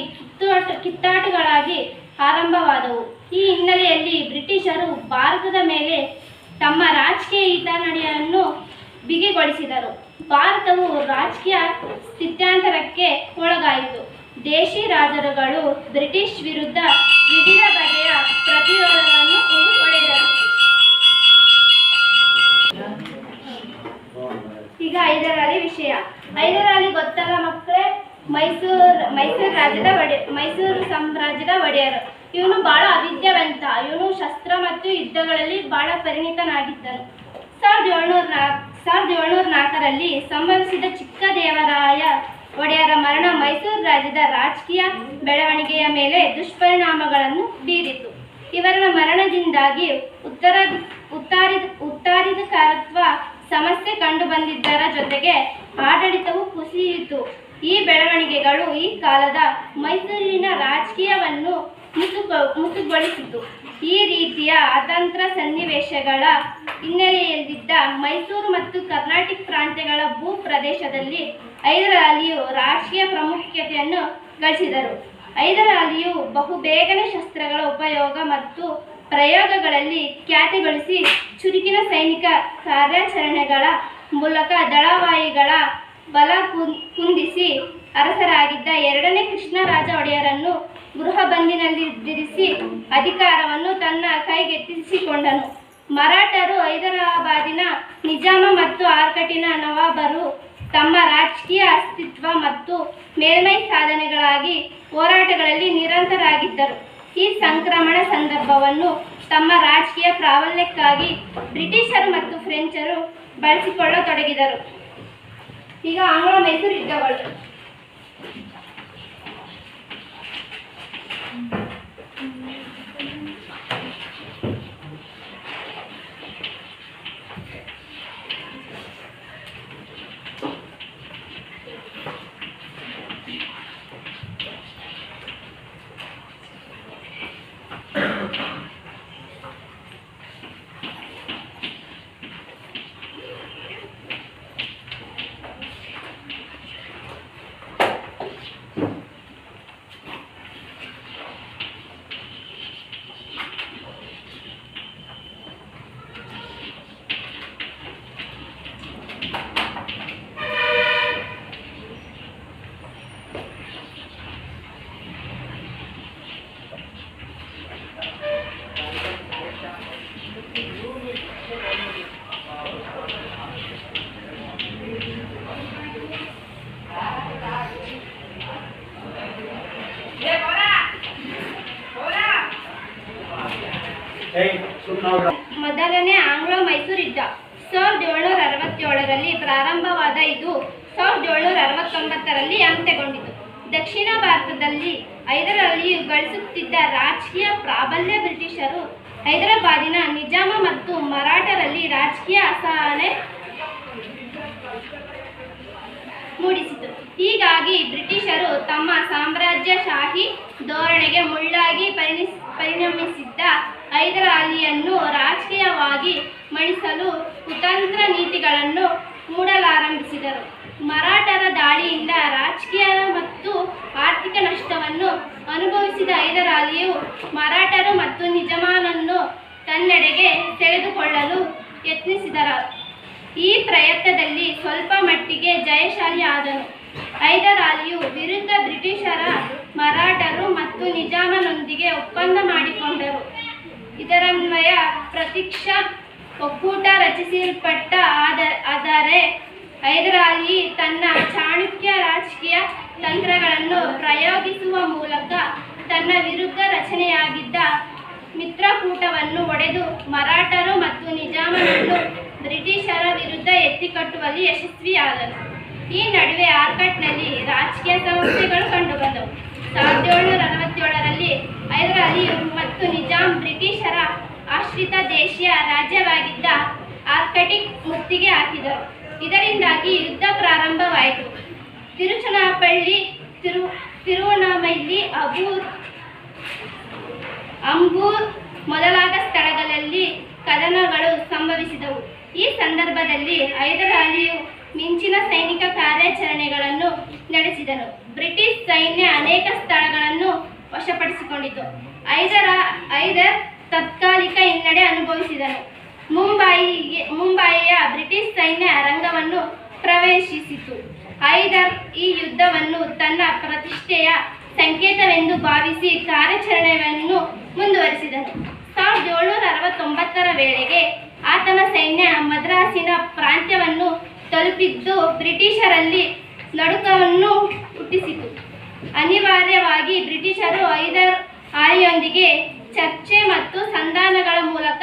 B: ಕಿತ್ತಾಟಗಳಾಗಿ ಆರಂಭವಾದವು. ಈ ಹಿನ್ನೆಲೆಯಲ್ಲಿ ಬ್ರಿಟಿಷರು ಭಾರತದ ಮೇಲೆ ತಮ್ಮ ರಾಜಕೀಯ ಹಿತನುಡಿಯನ್ನು ಬಿಗಿಗೊಳಿಸಿದರು. ಭಾರತವು ರಾಜಕೀಯ ಸ್ಥಿತ್ಯಂತರಕ್ಕೆ ಒಳಗಾಯಿತು. ದೇಶಿ ರಾಜರುಗಳು ಬ್ರಿಟಿಷ್ ವಿರುದ್ಧ ವಿವಿಧ ಬಗೆಯ ಪ್ರತಿರೋಧಗಳನ್ನು ಒಡೆದರು. ಈಗ 5ರಲ್ಲಿ ವಿಷಯ.
D: ಹೈದರ್ ಅಲಿ ಗೊತ್ತಲ್ಲ ಮಕ್ಕಳೇ, ಮೈಸೂರು ಸಾಮ್ರಾಜ್ಯದ ಒಡೆಯರು. ಇವನು ಬಹಳ ಅವಿದ್ಯಾವಂತ. ಇವನು ಶಸ್ತ್ರ ಮತ್ತು ಯುದ್ಧಗಳಲ್ಲಿ ಬಹಳ ಪರಿಣಿತನಾಗಿದ್ದನು. 1704ರಲ್ಲಿ ಸಂಭವಿಸಿದ ಚಿಕ್ಕದೇವರಾಯ ಒಡೆಯರ ಮರಣ ಮೈಸೂರು ರಾಜ್ಯದ ರಾಜಕೀಯ ಬೆಳವಣಿಗೆಯ ಮೇಲೆ ದುಷ್ಪರಿಣಾಮಗಳನ್ನು ಬೀರಿತು. ಇವರ ಮರಣದಿಂದಾಗಿ ಉತ್ತರಾಧಿಕಾರತ್ವ ಸಮಸ್ಯೆ ಕಂಡುಬಂದಿದ್ದರ ಜೊತೆಗೆ ಆಡಳಿತವು ಕುಸಿಯಿತು. ಈ ಬೆಳವಣಿಗೆಗಳು ಈ ಕಾಲದ ಮೈಸೂರಿನ ರಾಜಕೀಯವನ್ನು ಮುಸುಗೊಳಿಸಿತು. ಈ ರೀತಿಯ ಅತಂತ್ರ ಸನ್ನಿವೇಶಗಳ ಹಿನ್ನೆಲೆಯಲ್ಲಿದ್ದ ಮೈಸೂರು ಮತ್ತು ಕರ್ನಾಟಕ ಪ್ರಾಂತ್ಯಗಳ ಭೂ ಪ್ರದೇಶದಲ್ಲಿ ಹೈದರ್ ಅಲಿಯು ರಾಜಕೀಯ ಪ್ರಾಮುಖ್ಯತೆಯನ್ನು ಗಳಿಸಿದರು. ಹೈದರ್ ಅಲಿಯು ಬಹುಬೇಗನೆ ಶಸ್ತ್ರಗಳ ಉಪಯೋಗ ಮತ್ತು ಪ್ರಯೋಗಗಳಲ್ಲಿ ಖ್ಯಾತಿಗಳಿಸಿ ಚುರುಕಿನ ಸೈನಿಕ ಕಾರ್ಯಾಚರಣೆಗಳ ಮೂಲಕ ದಳವಾಯಿಗಳ ಬಲ ಕುಂದಿಸಿ ಅರಸರಾಗಿದ್ದ 2ನೇ ಕೃಷ್ಣರಾಜ ಒಡೆಯರನ್ನು ಗೃಹಬಂದಿನಲ್ಲಿರಿಸಿ ಅಧಿಕಾರವನ್ನು ತನ್ನ ಕೈಗೆತ್ತಿಸಿಕೊಂಡನು. ಮರಾಠರು ಹೈದರಾಬಾದಿನ ನಿಜಾಮ ಮತ್ತು ಆರ್ಕಟಿನ ನವಾಬರು ತಮ್ಮ ರಾಜಕೀಯ ಅಸ್ತಿತ್ವ ಮತ್ತು ಮೇಲ್ಮೈ ಸಾಧನೆಗಳಾಗಿ ಹೋರಾಟಗಳಲ್ಲಿ ನಿರಂತರಾಗಿದ್ದರು. ಈ ಸಂಕ್ರಮಣ ಸಂದರ್ಭವನ್ನು ತಮ್ಮ ರಾಜಕೀಯ ಪ್ರಾಬಲ್ಯಕ್ಕಾಗಿ ಬ್ರಿಟಿಷರು ಮತ್ತು ಫ್ರೆಂಚರು ಬಳಸಿಕೊಳ್ಳತೊಡಗಿದರು. ಈಗ ಆಂಗ್ಲ ಮೈಸೂರು ಯುದ್ಧಗಳು. ಮೊದಲನೇ ಆಂಗ್ಲೋ ಮೈಸೂರು ಯುದ್ಧ 1767ರಲ್ಲಿ ಪ್ರಾರಂಭವಾದ ಇದು 1769ರಲ್ಲಿ ಅಂತ್ಯಗೊಂಡಿತು. ದಕ್ಷಿಣ ಭಾರತದಲ್ಲಿ ಹೈದರ್ ಅಲಿಯು ಗಳಿಸುತ್ತಿದ್ದ ರಾಜಕೀಯ ಪ್ರಾಬಲ್ಯ ಬ್ರಿಟಿಷರು ಹೈದರಾಬಾದಿನ ನಿಜಾಮ ಮತ್ತು ಮರಾಠರಲ್ಲಿ ರಾಜಕೀಯ ಅಸಹನೆ ಮೂಡಿಸಿತು. ಹೀಗಾಗಿ ಬ್ರಿಟಿಷರು ತಮ್ಮ ಸಾಮ್ರಾಜ್ಯಶಾಹಿ ಧೋರಣೆಗೆ ಮುಳ್ಳಾಗಿ ಪರಿಣಮಿಸಿದ್ದ ಹೈದರ್ ಅಲಿಯನ್ನು ರಾಜಕೀಯವಾಗಿ ಮಣಿಸಲು ಕುತಂತ್ರ ನೀತಿಗಳನ್ನು ಮೂಡಲಾರಂಭಿಸಿದರು. ಮರಾಠರ ದಾಳಿಯಿಂದ ರಾಜಕೀಯ ಮತ್ತು ಆರ್ಥಿಕ ನಷ್ಟವನ್ನು ಅನುಭವಿಸಿದ ಹೈದರ್ ಅಲಿಯು ಮರಾಠರು ಮತ್ತು ನಿಜಾಮನನ್ನು ತನ್ನೆಡೆಗೆ ಸೆಳೆದುಕೊಳ್ಳಲು ಯತ್ನಿಸಿದರು. ಈ ಪ್ರಯತ್ನದಲ್ಲಿ ಸ್ವಲ್ಪ ಮಟ್ಟಿಗೆ ಜಯಶಾಲಿಯಾದನು. ಹೈದರ್ ಅಲಿಯು ವಿರುದ್ಧ ಬ್ರಿಟಿಷರ ಮರಾಠರು ಮತ್ತು ನಿಜಾಮನೊಂದಿಗೆ ಒಪ್ಪಂದ ಮಾಡಿಕೊಂಡರು. ಇದರನ್ವಯ ಪ್ರತ್ಯಕ್ಷ ಒಕ್ಕೂಟ ರಚಿಸಲ್ಪಟ್ಟ. ಆದರೆ ಹೈದರ್ ಅಲಿ ತನ್ನ ಚಾಣಕ್ಯ ರಾಜಕೀಯ ತಂತ್ರಗಳನ್ನು ಪ್ರಯೋಗಿಸುವ ಮೂಲಕ ತನ್ನ ವಿರುದ್ಧ ರಚನೆಯಾಗಿದ್ದ ಮಿತ್ರಕೂಟವನ್ನು ಒಡೆದು ಮರಾಠರು ಮತ್ತು ನಿಜಾಮನನ್ನು ಬ್ರಿಟಿಷರ ವಿರುದ್ಧ ಎತ್ತಿಕಟ್ಟುವಲ್ಲಿ ಯಶಸ್ವಿಯಾದನು. ಈ ನಡುವೆ ಆರ್ಕಾಟ್ನಲ್ಲಿ ರಾಜಕೀಯ ಸಮಸ್ಯೆಗಳು ಕಂಡುಬಂದವು. 1767ರಲ್ಲಿ ಹೈದರ್ ಅಲಿ ಮತ್ತು ನಿಜಾಂ ಬ್ರಿಟಿಷರ ಆಶ್ರಿತ ದೇಶೀಯ ರಾಜ್ಯವಾಗಿದ್ದ ಆರ್ಕಾಟಿಕ್ ಮುತ್ತಿಗೆ ಹಾಕಿದರು. ಇದರಿಂದಾಗಿ ಯುದ್ಧ ಪ್ರಾರಂಭವಾಯಿತು. ತಿರುಚನಾಪಳ್ಳಿ, ತಿರುವಣ್ಣಾಮಲೈ, ಅಂಬೂರ್ ಮೊದಲಾದ ಸ್ಥಳಗಳಲ್ಲಿ ಕದನಗಳು ಸಂಭವಿಸಿದವು. ಈ ಸಂದರ್ಭದಲ್ಲಿ ಹೈದರ್ ಅಲಿಯು ಮಿಂಚಿನ ಸೈನಿಕ ಕಾರ್ಯಾಚರಣೆಗಳನ್ನು ನಡೆಸಿದನು. ಬ್ರಿಟಿಷ್ ಸೈನ್ಯ ಅನೇಕ ಸ್ಥಳಗಳನ್ನು ವಶಪಡಿಸಿಕೊಂಡಿತು. ಹೈದರ್ ತಾತ್ಕಾಲಿಕ ಹಿನ್ನಡೆ ಅನುಭವಿಸಿದನು. ಮುಂಬಯಿಯ ಬ್ರಿಟಿಷ್ ಸೈನ್ಯ ರಂಗವನ್ನು ಪ್ರವೇಶಿಸಿತು. ಹೈದರ್ ಈ ಯುದ್ಧವನ್ನು ತನ್ನ ಪ್ರತಿಷ್ಠೆಯ ಸಂಕೇತವೆಂದು ಭಾವಿಸಿ ಕಾರ್ಯಾಚರಣೆಯನ್ನು ಮುಂದುವರಿಸಿದನು. 1769ರ ವೇಳೆಗೆ ಆತನ ಸೈನ್ಯ ಮದ್ರಾಸಿನ ಪ್ರಾಂತ್ಯವನ್ನು ತಲುಪಿದ್ದು ಬ್ರಿಟಿಷರಲ್ಲಿ ನಡುಕವನ್ನು ಹುಟ್ಟಿಸಿತು. ಅನಿವಾರ್ಯವಾಗಿ ಬ್ರಿಟಿಷರು ಹೈದರ್ ಅಲಿಯೊಂದಿಗೆ ಚರ್ಚೆ ಮತ್ತು ಸಂಧಾನಗಳ ಮೂಲಕ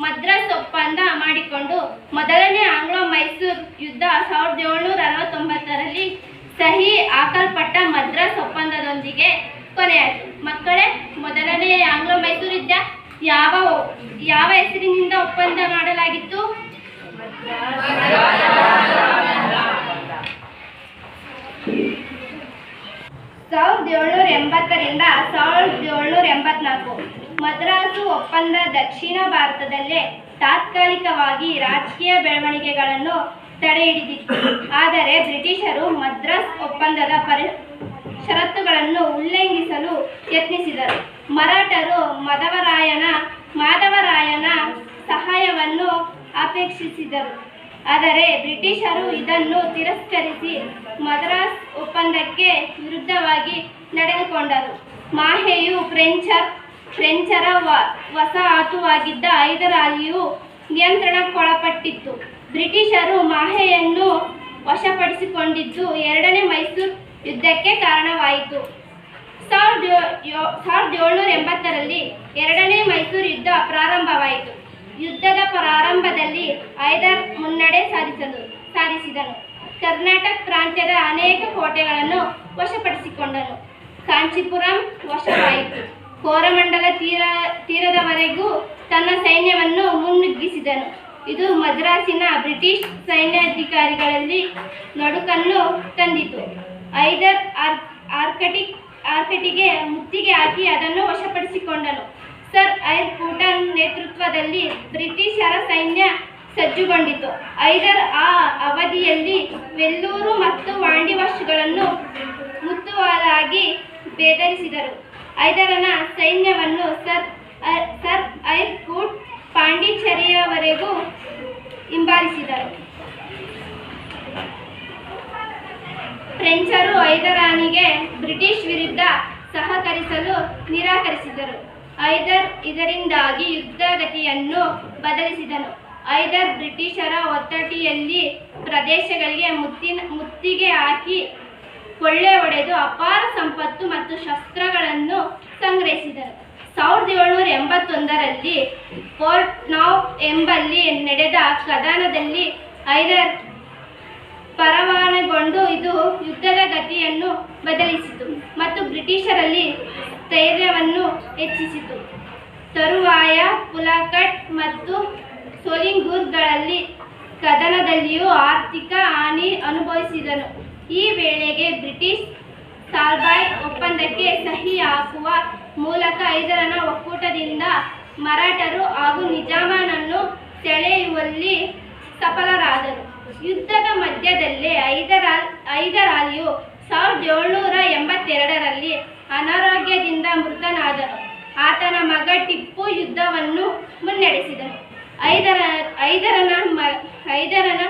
D: ಮದ್ರಾಸ್ ಒಪ್ಪಂದ ಮಾಡಿಕೊಂಡು ಮೊದಲನೇ ಆಂಗ್ಲೋ ಮೈಸೂರು ಯುದ್ಧ 1769ರಲ್ಲಿ ಸಹಿ ಹಾಕಲ್ಪಟ್ಟ ಮದ್ರಾಸ್ ಒಪ್ಪಂದದೊಂದಿಗೆ ಕೊನೆಯಾಯಿತು. ಮಕ್ಕಳೇ, ಮೊದಲನೇ ಆಂಗ್ಲೋ ಮೈಸೂರು ಯುದ್ಧ ಯಾವ ಹೆಸರಿನಿಂದ ಒಪ್ಪಂದ ಮಾಡಲಾಗಿತ್ತು? 1780ರಿಂದ 1784 ಮದ್ರಾಸು ಒಪ್ಪಂದ ದಕ್ಷಿಣ ಭಾರತದಲ್ಲೇ ತಾತ್ಕಾಲಿಕವಾಗಿ ರಾಜಕೀಯ ಬೆಳವಣಿಗೆಗಳನ್ನು ತಡೆಹಿಡಿದಿತ್ತು. ಆದರೆ ಬ್ರಿಟಿಷರು ಮದ್ರಾಸ್ ಒಪ್ಪಂದದ ಷರತ್ತುಗಳನ್ನು ಉಲ್ಲಂಘಿಸಲು ಯತ್ನಿಸಿದರು. ಮರಾಠರು ಮಾಧವರಾಯನ ಸಹಾಯವನ್ನು ಅಪೇಕ್ಷಿಸಿದರು. ಆದರೆ ಬ್ರಿಟಿಷರು ಇದನ್ನು ತಿರಸ್ಕರಿಸಿ ಮದ್ರಾಸ್ ಒಪ್ಪಂದಕ್ಕೆ ವಿರುದ್ಧವಾಗಿ ನಡೆದುಕೊಂಡರು. ಮಾಹೆಯು ಫ್ರೆಂಚರ ವಸಾಹತುವಾಗಿದ್ದ ಹೈದರ್ ಅಲಿಯು ನಿಯಂತ್ರಣಕ್ಕೊಳಪಟ್ಟಿತ್ತು. ಬ್ರಿಟಿಷರು ಮಾಹೆಯನ್ನು ವಶಪಡಿಸಿಕೊಂಡಿದ್ದು ಎರಡನೇ ಮೈಸೂರು ಯುದ್ಧಕ್ಕೆ ಕಾರಣವಾಯಿತು. 1780ರಲ್ಲಿ ಎರಡನೇ ಮೈಸೂರು ಯುದ್ಧ ಪ್ರಾರಂಭವಾಯಿತು. ಯುದ್ಧದ ಪ್ರಾರಂಭದಲ್ಲಿ ಹೈದರ್ ಮುನ್ನಡೆ ಸಾಧಿಸಿದನು. ಕರ್ನಾಟಕ ಪ್ರಾಂತ್ಯದ ಅನೇಕ ಕೋಟೆಗಳನ್ನು ವಶಪಡಿಸಿಕೊಂಡನು. ಕಾಂಚೀಪುರಂ ವಶವಾಯಿತು. ಕೋರಮಂಡಲ ತೀರದವರೆಗೂ ತನ್ನ ಸೈನ್ಯವನ್ನು ಮುನ್ನುಗ್ಗಿಸಿದನು. ಇದು ಮದ್ರಾಸಿನ ಬ್ರಿಟಿಷ್ ಸೈನ್ಯಾಧಿಕಾರಿಗಳಲ್ಲಿ ನಡುಕನ್ನು ತಂದಿತು. ಹೈದರ್ ಆರ್ಕಟಿಗೆ ಮುತ್ತಿಗೆ ಹಾಕಿ ಅದನ್ನು ವಶಪಡಿಸಿಕೊಂಡನು. ಸರ್ ಐರ್ ಕೂಟನ್ ನೇತೃತ್ವದಲ್ಲಿ ಬ್ರಿಟಿಷರ ಸೈನ್ಯ ಸಜ್ಜುಗೊಂಡಿತು. ಹೈದರ್ ಆ ಅವಧಿಯಲ್ಲಿ ವೆಲ್ಲೂರು ಮತ್ತು ವಾಂಡಿವಾಶ್ಗಳನ್ನು ಮುತ್ತುವಾಲಾಗಿ ಬೆದರಿಸಿದರು. ಹೈದರನ ಸೈನ್ಯವನ್ನು ಸರ್ ಐರ್ ಕೂಟ್ ಪಾಂಡಿಚೇರಿಯವರೆಗೂ ಹಿಂಬಾಲಿಸಿದರು. ಫ್ರೆಂಚರು ಹೈದರಾನಿಗೆ ಬ್ರಿಟಿಷ್ ವಿರುದ್ಧ ಸಹಕರಿಸಲು ನಿರಾಕರಿಸಿದರು. ಹೈದರ್ ಇದರಿಂದಾಗಿ ಯುದ್ಧಗತಿಯನ್ನು ಬದಲಿಸಿದನು. ಹೈದರ್ ಬ್ರಿಟಿಷರ ಒತ್ತಟಿಯಲ್ಲಿ ಪ್ರದೇಶಗಳಿಗೆ ಮುತ್ತಿಗೆ ಹಾಕಿ ಕೊಳ್ಳೆ ಹೊಡೆದು ಅಪಾರ ಸಂಪತ್ತು ಮತ್ತು ಶಸ್ತ್ರಗಳನ್ನು ಸಂಗ್ರಹಿಸಿದನು. 1781ರಲ್ಲಿ ಫೋರ್ಟ್ ನಾವ್ ಎಂಬಲ್ಲಿ ನಡೆದ ಕದನದಲ್ಲಿ ಹೈದರ್ ಪರಾಭವಗೊಂಡು ಇದು ಯುದ್ಧದ ಗತಿಯನ್ನು ಬದಲಿಸಿತು ಮತ್ತು ಬ್ರಿಟಿಷರಲ್ಲಿ ಸ್ಥೈರ್ಯವನ್ನು ಹೆಚ್ಚಿಸಿತು. ತರುವಾಯ ಪುಲಕಟ್ ಮತ್ತು ಸೋಲಿಂಗೂರ್ಗಳಲ್ಲಿ ಕದನದಲ್ಲಿಯೂ ಆರ್ಥಿಕ ಹಾನಿ ಅನುಭವಿಸಿದನು. ಈ ವೇಳೆಗೆ ಬ್ರಿಟಿಷ್ ಸಾಲ್ಬಾಯ್ ಒಪ್ಪಂದಕ್ಕೆ ಸಹಿ ಹಾಕುವ ಮೂಲಕ ಹೈದರನ ಒಕ್ಕೂಟದಿಂದ ಮರಾಠರು ಹಾಗೂ ನಿಜಾಮನನ್ನು ಸೆಳೆಯುವಲ್ಲಿ ಸಫಲರಾದರು. ಯುದ್ಧದ ಮಧ್ಯದಲ್ಲೇ ಹೈದರ್ ಅಲಿಯು 1782ರಲ್ಲಿ ಅನಾರೋಗ್ಯದಿಂದ ಮೃತನಾದನು. ಆತನ ಮಗ ಟಿಪ್ಪು ಯುದ್ಧವನ್ನು ಮುನ್ನಡೆಸಿದನು. ಹೈದರನ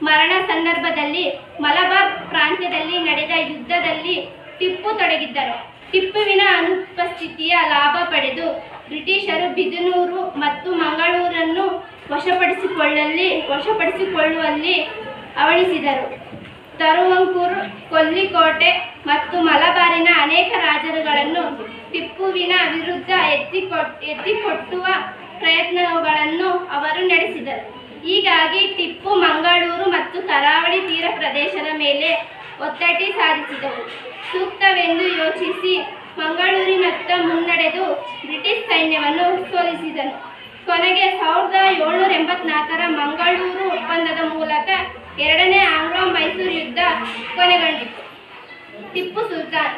D: ಮರಣ ಸಂದರ್ಭದಲ್ಲಿ ಮಲಬಾರ್ ಪ್ರಾಂತ್ಯದಲ್ಲಿ ನಡೆದ ಯುದ್ಧದಲ್ಲಿ ಟಿಪ್ಪು ತೊಡಗಿದ್ದನು. ಟಿಪ್ಪುವಿನ ಅನುಪಸ್ಥಿತಿಯ ಲಾಭ ಪಡೆದು ಬ್ರಿಟಿಷರು ಬಿದನೂರು ಮತ್ತು ಮಂಗಳೂರನ್ನು ವಶಪಡಿಸಿಕೊಳ್ಳುವಲ್ಲಿ ಹವಣಿಸಿದರು. ತರುವಂಕೂರು, ಕೊಲ್ಲಿಕೋಟೆ ಮತ್ತು ಮಲಬಾರಿನ ಅನೇಕ ರಾಜರುಗಳನ್ನು ಟಿಪ್ಪುವಿನ ವಿರುದ್ಧ ಎತ್ತಿಕೊಟ್ಟುವ ಪ್ರಯತ್ನಗಳನ್ನು ಅವರು ನಡೆಸಿದರು. ಹೀಗಾಗಿ ಟಿಪ್ಪು ಮಂಗಳೂರು ಮತ್ತು ಕರಾವಳಿ ತೀರ ಪ್ರದೇಶದ ಮೇಲೆ ಒತ್ತಟಿ ಸಾಧಿಸಿದವು. ಸೂಕ್ತವೆಂದು ಯೋಚಿಸಿ ಮಂಗಳೂರಿನತ್ತ ಮುನ್ನಡೆದು ಬ್ರಿಟಿಷ್ ಸೈನ್ಯವನ್ನು ಸೋಲಿಸಿದನು. ಕೊನೆಗೆ 1784ರ ಮಂಗಳೂರು ಒಪ್ಪಂದದ ಮೂಲಕ ಎರಡನೇ ಆಂಗ್ಲೋ ಮೈಸೂರು ಯುದ್ಧ ಕೊನೆಗೊಂಡಿತು. ಟಿಪ್ಪು ಸುಲ್ತಾನ್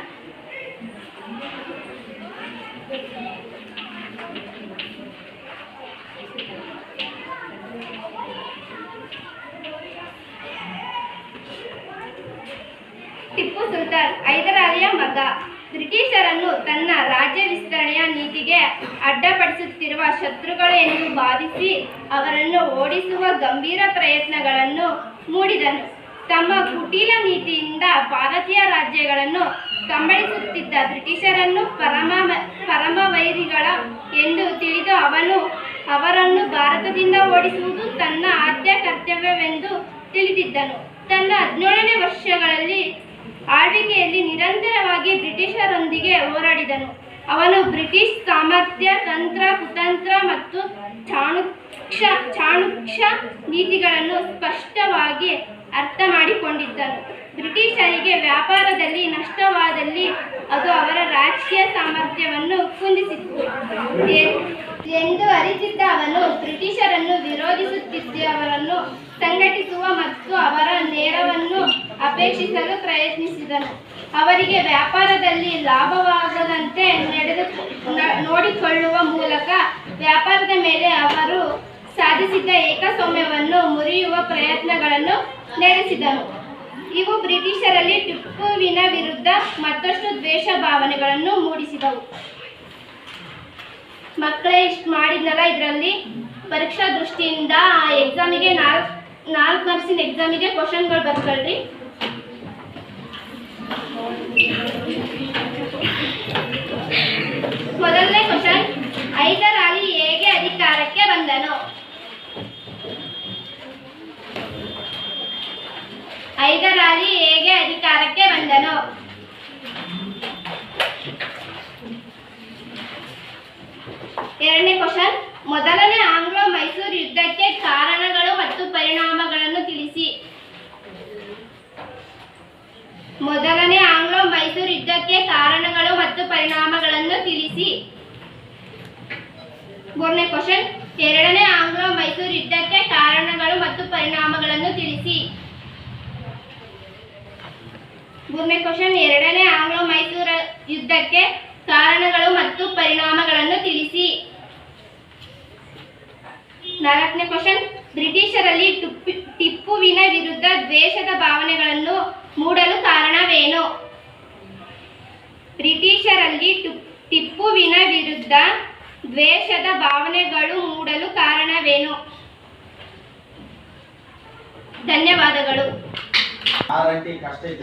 D: ಹೈದರ್ ಅಲಿಯ ಮಗ. ಬ್ರಿಟಿಷರನ್ನು ತನ್ನ ರಾಜ್ಯ ವಿಸ್ತರಣೆಯ ನೀತಿಗೆ ಅಡ್ಡಿಪಡಿಸುತ್ತಿರುವ ಶತ್ರುಗಳು ಎಂದು ಭಾವಿಸಿ ಅವರನ್ನು ಓಡಿಸುವ ಗಂಭೀರ ಪ್ರಯತ್ನಗಳನ್ನು ಹೂಡಿದನು. ತಮ್ಮ ಕುಟಿಲ ನೀತಿಯಿಂದ ಭಾರತೀಯ ರಾಜ್ಯಗಳನ್ನು ಕಂಬಳಿಸುತ್ತಿದ್ದ ಬ್ರಿಟಿಷರನ್ನು ಪರಮವೈರಿಗಳ ಎಂದು ತಿಳಿದು ಅವರನ್ನು ಭಾರತದಿಂದ ಓಡಿಸುವುದು ತನ್ನ ಆದ್ಯ ಕರ್ತವ್ಯವೆಂದು ತಿಳಿದಿದ್ದನು. ತನ್ನ 17ನೇ ವರ್ಷಗಳಲ್ಲಿ ಆಳ್ವಿಕೆಯಲ್ಲಿ ನಿರಂತರವಾಗಿ ಬ್ರಿಟಿಷರೊಂದಿಗೆ ಹೋರಾಡಿದನು. ಅವನು ಬ್ರಿಟಿಷ್ ಸಾಮರ್ಥ್ಯ, ತಂತ್ರ, ಕುತಂತ್ರ ಮತ್ತು ಚಾಣುಕ್ಷ ನೀತಿಗಳನ್ನು ಸ್ಪಷ್ಟವಾಗಿ ಅರ್ಥ ಮಾಡಿಕೊಂಡಿದ್ದನು. ಬ್ರಿಟಿಷರಿಗೆ ವ್ಯಾಪಾರದಲ್ಲಿ ನಷ್ಟವಾದಲ್ಲಿ ಅದು ಅವರ ರಾಜಕೀಯ ಸಾಮರ್ಥ್ಯವನ್ನು ಕುಂದಿಸಿತ್ತು ಎಂದು ಅರಿತಿದ್ದ ಅವನು ಬ್ರಿಟಿಷರನ್ನು ವಿರೋಧಿಸುತ್ತಿದ್ದವರನ್ನು ಸಂಘಟಿಸುವ ಮತ್ತು ಅವರ ನೆರವನ್ನು ಅಪೇಕ್ಷಿಸಲು ಪ್ರಯತ್ನಿಸಿದನು. ಅವರಿಗೆ ವ್ಯಾಪಾರದಲ್ಲಿ ಲಾಭವಾಗದಂತೆ ನೋಡಿಕೊಳ್ಳುವ ಮೂಲಕ ವ್ಯಾಪಾರದ ಮೇಲೆ ಅವರು ಸಾಧಿಸಿದ್ದ ಏಕಸ್ವಾಮ್ಯವನ್ನು ಮುರಿಯುವ ಪ್ರಯತ್ನಗಳನ್ನು ನಡೆಸಿದನು. ಇವು ಬ್ರಿಟಿಷರಲ್ಲಿ ಟಿಪ್ಪುವಿನ ವಿರುದ್ಧ ಮತ್ತಷ್ಟು ದ್ವೇಷ ಭಾವನೆಗಳನ್ನು ಮೂಡಿಸಿದವು. ಮಕ್ಕಳೇ, ಇಷ್ಟು ಮಾಡಿದ್ನಲ್ಲ, ಇದರಲ್ಲಿ ಪರೀಕ್ಷಾ ದೃಷ್ಟಿಯಿಂದ ಎಕ್ಸಾಮಿಗೆ ನಾಲ್ಕು ಮಾರ್ಕ್ಸಿನ ಎಕ್ಸಾಮಿಗೆ ಕ್ವಶನ್ಗಳು ಬರ್ಕೊಳ್ರಿ. ಮೊದಲನೇ ಕ್ವಶನ್, ಹೈದರ್ ಅಲಿ ಹೇಗೆ ಅಧಿಕಾರಕ್ಕೆ ಬಂದನು? ಹೈದರ್ ಅಲಿ ಹೇಗೆ ಅಧಿಕಾರಕ್ಕೆ ಬಂದನು? ಎರಡನೇ ಕ್ವಶನ್, ಮೊದಲನೇ ಆಂಗ್ಲೋ ಮೈಸೂರು ಯುದ್ಧಕ್ಕೆ ಕಾರಣಗಳು ಮತ್ತು ಪರಿಣಾಮಗಳನ್ನು ತಿಳಿಸಿ. ಮೊದಲನೇ ಆಂಗ್ಲೋ ಮೈಸೂರು ಯುದ್ಧಕ್ಕೆ ಕಾರಣಗಳು ಮತ್ತು ಪರಿಣಾಮಗಳನ್ನು ತಿಳಿಸಿ. ಮೂರನೇ ಕ್ವಶನ್, ಎರಡನೇ ಆಂಗ್ಲೋ ಮೈಸೂರು ಯುದ್ಧಕ್ಕೆ ಕಾರಣಗಳು ಮತ್ತು ಪರಿಣಾಮಗಳನ್ನು ತಿಳಿಸಿ. ಮೂರನೇ ಕ್ವಶನ್, ಎರಡನೇ ಆಂಗ್ಲೋ ಮೈಸೂರು ಯುದ್ಧಕ್ಕೆ ಕಾರಣಗಳು ಮತ್ತು ಪರಿಣಾಮಗಳನ್ನು ತಿಳಿಸಿ. ನಾಲ್ಕನೇ ಕ್ವಶನ್, ಬ್ರಿಟಿಷರಲ್ಲಿ ಟಿಪ್ಪುವಿನ ವಿರುದ್ಧ ದ್ವೇಷದ ಭಾವನೆಗಳನ್ನು ಮೂಡಲು ಕಾರಣವೇನು? ಬ್ರಿಟಿಷರಲ್ಲಿ ಟಿಪ್ಪುವಿನ ವಿರುದ್ಧ ದ್ವೇಷದ ಭಾವನೆಗಳು ಮೂಡಲು ಕಾರಣವೇನು? ಧನ್ಯವಾದಗಳು.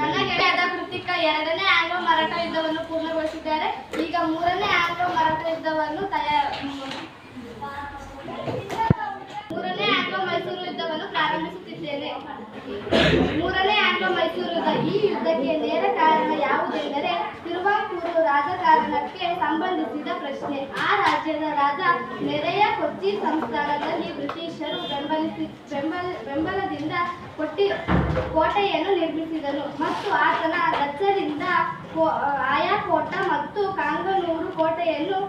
C: ನನ್ನ ಗೆಳೆಯದ ಕೃತಿಕ ಎರಡನೇ ಆಂಗ್ಲೋ ಮರಾಠ ಯುದ್ಧವನ್ನು ಪೂರ್ಣಗೊಳಿಸಿದ್ದಾರೆ. ಈಗ ಮೂರನೇ ಆಂಗ್ಲೋ ಮರಾಠ ಯುದ್ಧವನ್ನು ಮೂರನೇ ಆಂಗ್ಲೋ ಮೈಸೂರು ಯುದ್ಧವನ್ನು ಪ್ರಾರಂಭಿಸುತ್ತಿದ್ದೇನೆ. ಮೂರನೇ ಆಂಗ್ಲೋ ಮೈಸೂರು ಯುದ್ಧ. ಈ ಯುದ್ಧಕ್ಕೆ ನೇರ ಕಾರಣ ಯಾವುದೆಂದರೆ ತಿರುವಾಂಕೂರು ರಾಜಕಾರಣಕ್ಕೆ ಸಂಬಂಧಿಸಿದ ಪ್ರಶ್ನೆ. ಆ ರಾಜ್ಯದ ರಾಜ ನೆರೆಯ ಕೊಚ್ಚಿ ಸಂಸ್ಥಾನದಲ್ಲಿ ಬ್ರಿಟಿಷರು ಬೆಂಬಲದಿಂದ ಕೋಟೆಯನ್ನು ನಿರ್ಮಿಸಿದನು ಮತ್ತು ಆತನ ಡಚ್ಚರಿಂದ ಆಯಾಕೋಟ ಮತ್ತು ಕಾಂಗನೂರು ಕೋಟೆಯನ್ನು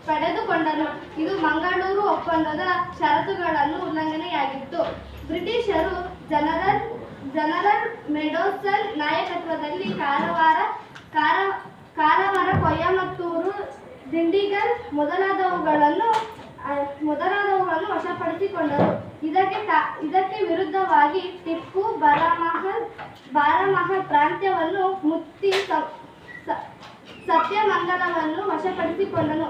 C: ಪಡೆದುಕೊಂಡನು. ಇದು ಮಂಗಳೂರು ಒಪ್ಪಂದದ ಷರತ್ತುಗಳನ್ನು ಉಲ್ಲಂಘನೆಯಾಗಿತ್ತು. ಬ್ರಿಟಿಷರು ಜನರಲ್ ಮೆಡೋಸನ್ ನಾಯಕತ್ವದಲ್ಲಿ ಕಾರವಾರ, ಕೊಯಮತ್ತೂರು, ದಿಂಡಿಗಲ್ ಮೊದಲಾದವುಗಳನ್ನು ವಶಪಡಿಸಿಕೊಂಡರು. ಇದಕ್ಕೆ ವಿರುದ್ಧವಾಗಿ ಟಿಪ್ಪು ಬಾರಾಮಹಲ್ ಪ್ರಾಂತ್ಯವನ್ನು ಮುತ್ತಿ ಸತ್ಯಮಂಗಲವನ್ನು ವಶಪಡಿಸಿಕೊಂಡನು.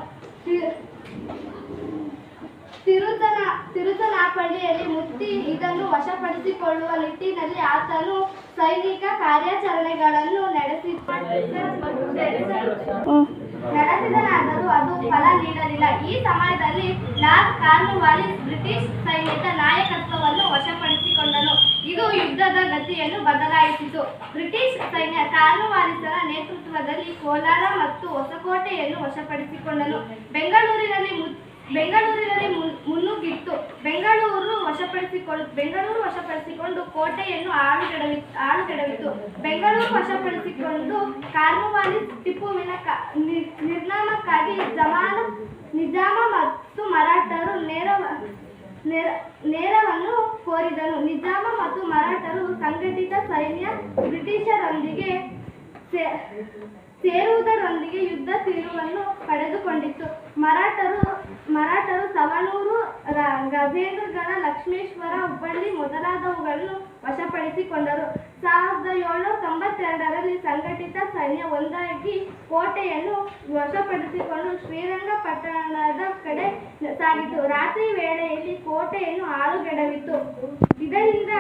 C: ತಿರುಚನಾಪಳ್ಳಿಯಲ್ಲಿ ಮುತ್ತಿ ಇದನ್ನು ವಶಪಡಿಸಿಕೊಳ್ಳುವ ನಿಟ್ಟಿನಲ್ಲಿ ಆತನು ಸೈನಿಕ ಕಾರ್ಯಾಚರಣೆಗಳನ್ನು ನಡೆಸಿದನಾದರೂ ಅದು ಫಲ ನೀಡಲಿಲ್ಲ. ಈ ಸಮಯದಲ್ಲಿ ಲಾರ್ಡ್ ಕಾರ್ನ್ವಾಲಿಸ್ ಬ್ರಿಟಿಷ್ ಸೈನ್ಯದ ನಾಯಕತ್ವವನ್ನು ವಶಪಡಿಸಿಕೊಂಡನು. ಇದು ಯುದ್ಧದ ಗತಿಯನ್ನು ಬದಲಾಯಿಸಿತು. ಬ್ರಿಟಿಷ್ ಸೈನ್ಯ ಕಾರ್ನ್ವಾಲಿಸನ ನೇತೃತ್ವದಲ್ಲಿ ಕೋಲಾರ ಮತ್ತು ಹೊಸಕೋಟೆಯನ್ನು ವಶಪಡಿಸಿಕೊಂಡನು. ಬೆಂಗಳೂರಿನಲ್ಲಿ ಮುನ್ನುಗ್ಗಿತ್ತು. ಬೆಂಗಳೂರು ವಶಪಡಿಸಿಕೊಂಡು ಕೋಟೆಯನ್ನು ಆಳುಗೆಡವಿತು. ಬೆಂಗಳೂರು ವಶಪಡಿಸಿಕೊಂಡು ಕಾರ್ನ್ವಾಲಿಸ್ ಟಿಪ್ಪುವಿನ ನಿರ್ನಾಮಕ್ಕಾಗಿ ನಿಜಾಮ ಮತ್ತು ಮರಾಠರು ನೇರವನ್ನು ಕೋರಿದನು. ನಿಜಾಮ ಮತ್ತು ಮರಾಠರು ಸಂಘಟಿತ ಸೈನ್ಯ ಬ್ರಿಟಿಷರೊಂದಿಗೆ ಸೇರುವುದರೊಂದಿಗೆ ಯುದ್ಧ ತಿರುವನ್ನು ಪಡೆದುಕೊಂಡಿತ್ತು. ಮರಾಠರು ಸವಣೂರು, ಗಜೇಂದ್ರಗಡ, ಲಕ್ಷ್ಮೇಶ್ವರ, ಹುಬ್ಬಳ್ಳಿ ಮೊದಲಾದವುಗಳನ್ನು ವಶಪಡಿಸಿಕೊಂಡರು. 1792ರಲ್ಲಿ ಸಂಘಟಿತ ಸೈನ್ಯ ಒಂದಾಗಿ ಕೋಟೆಯನ್ನು ವಶಪಡಿಸಿಕೊಂಡು ಶ್ರೀರಂಗಪಟ್ಟಣದ ಕಡೆ ಸಾಗಿತು. ರಾತ್ರಿ ವೇಳೆಯಲ್ಲಿ ಕೋಟೆಯನ್ನು ಆಳುಗೆಡವಿತು. ಇದರಿಂದ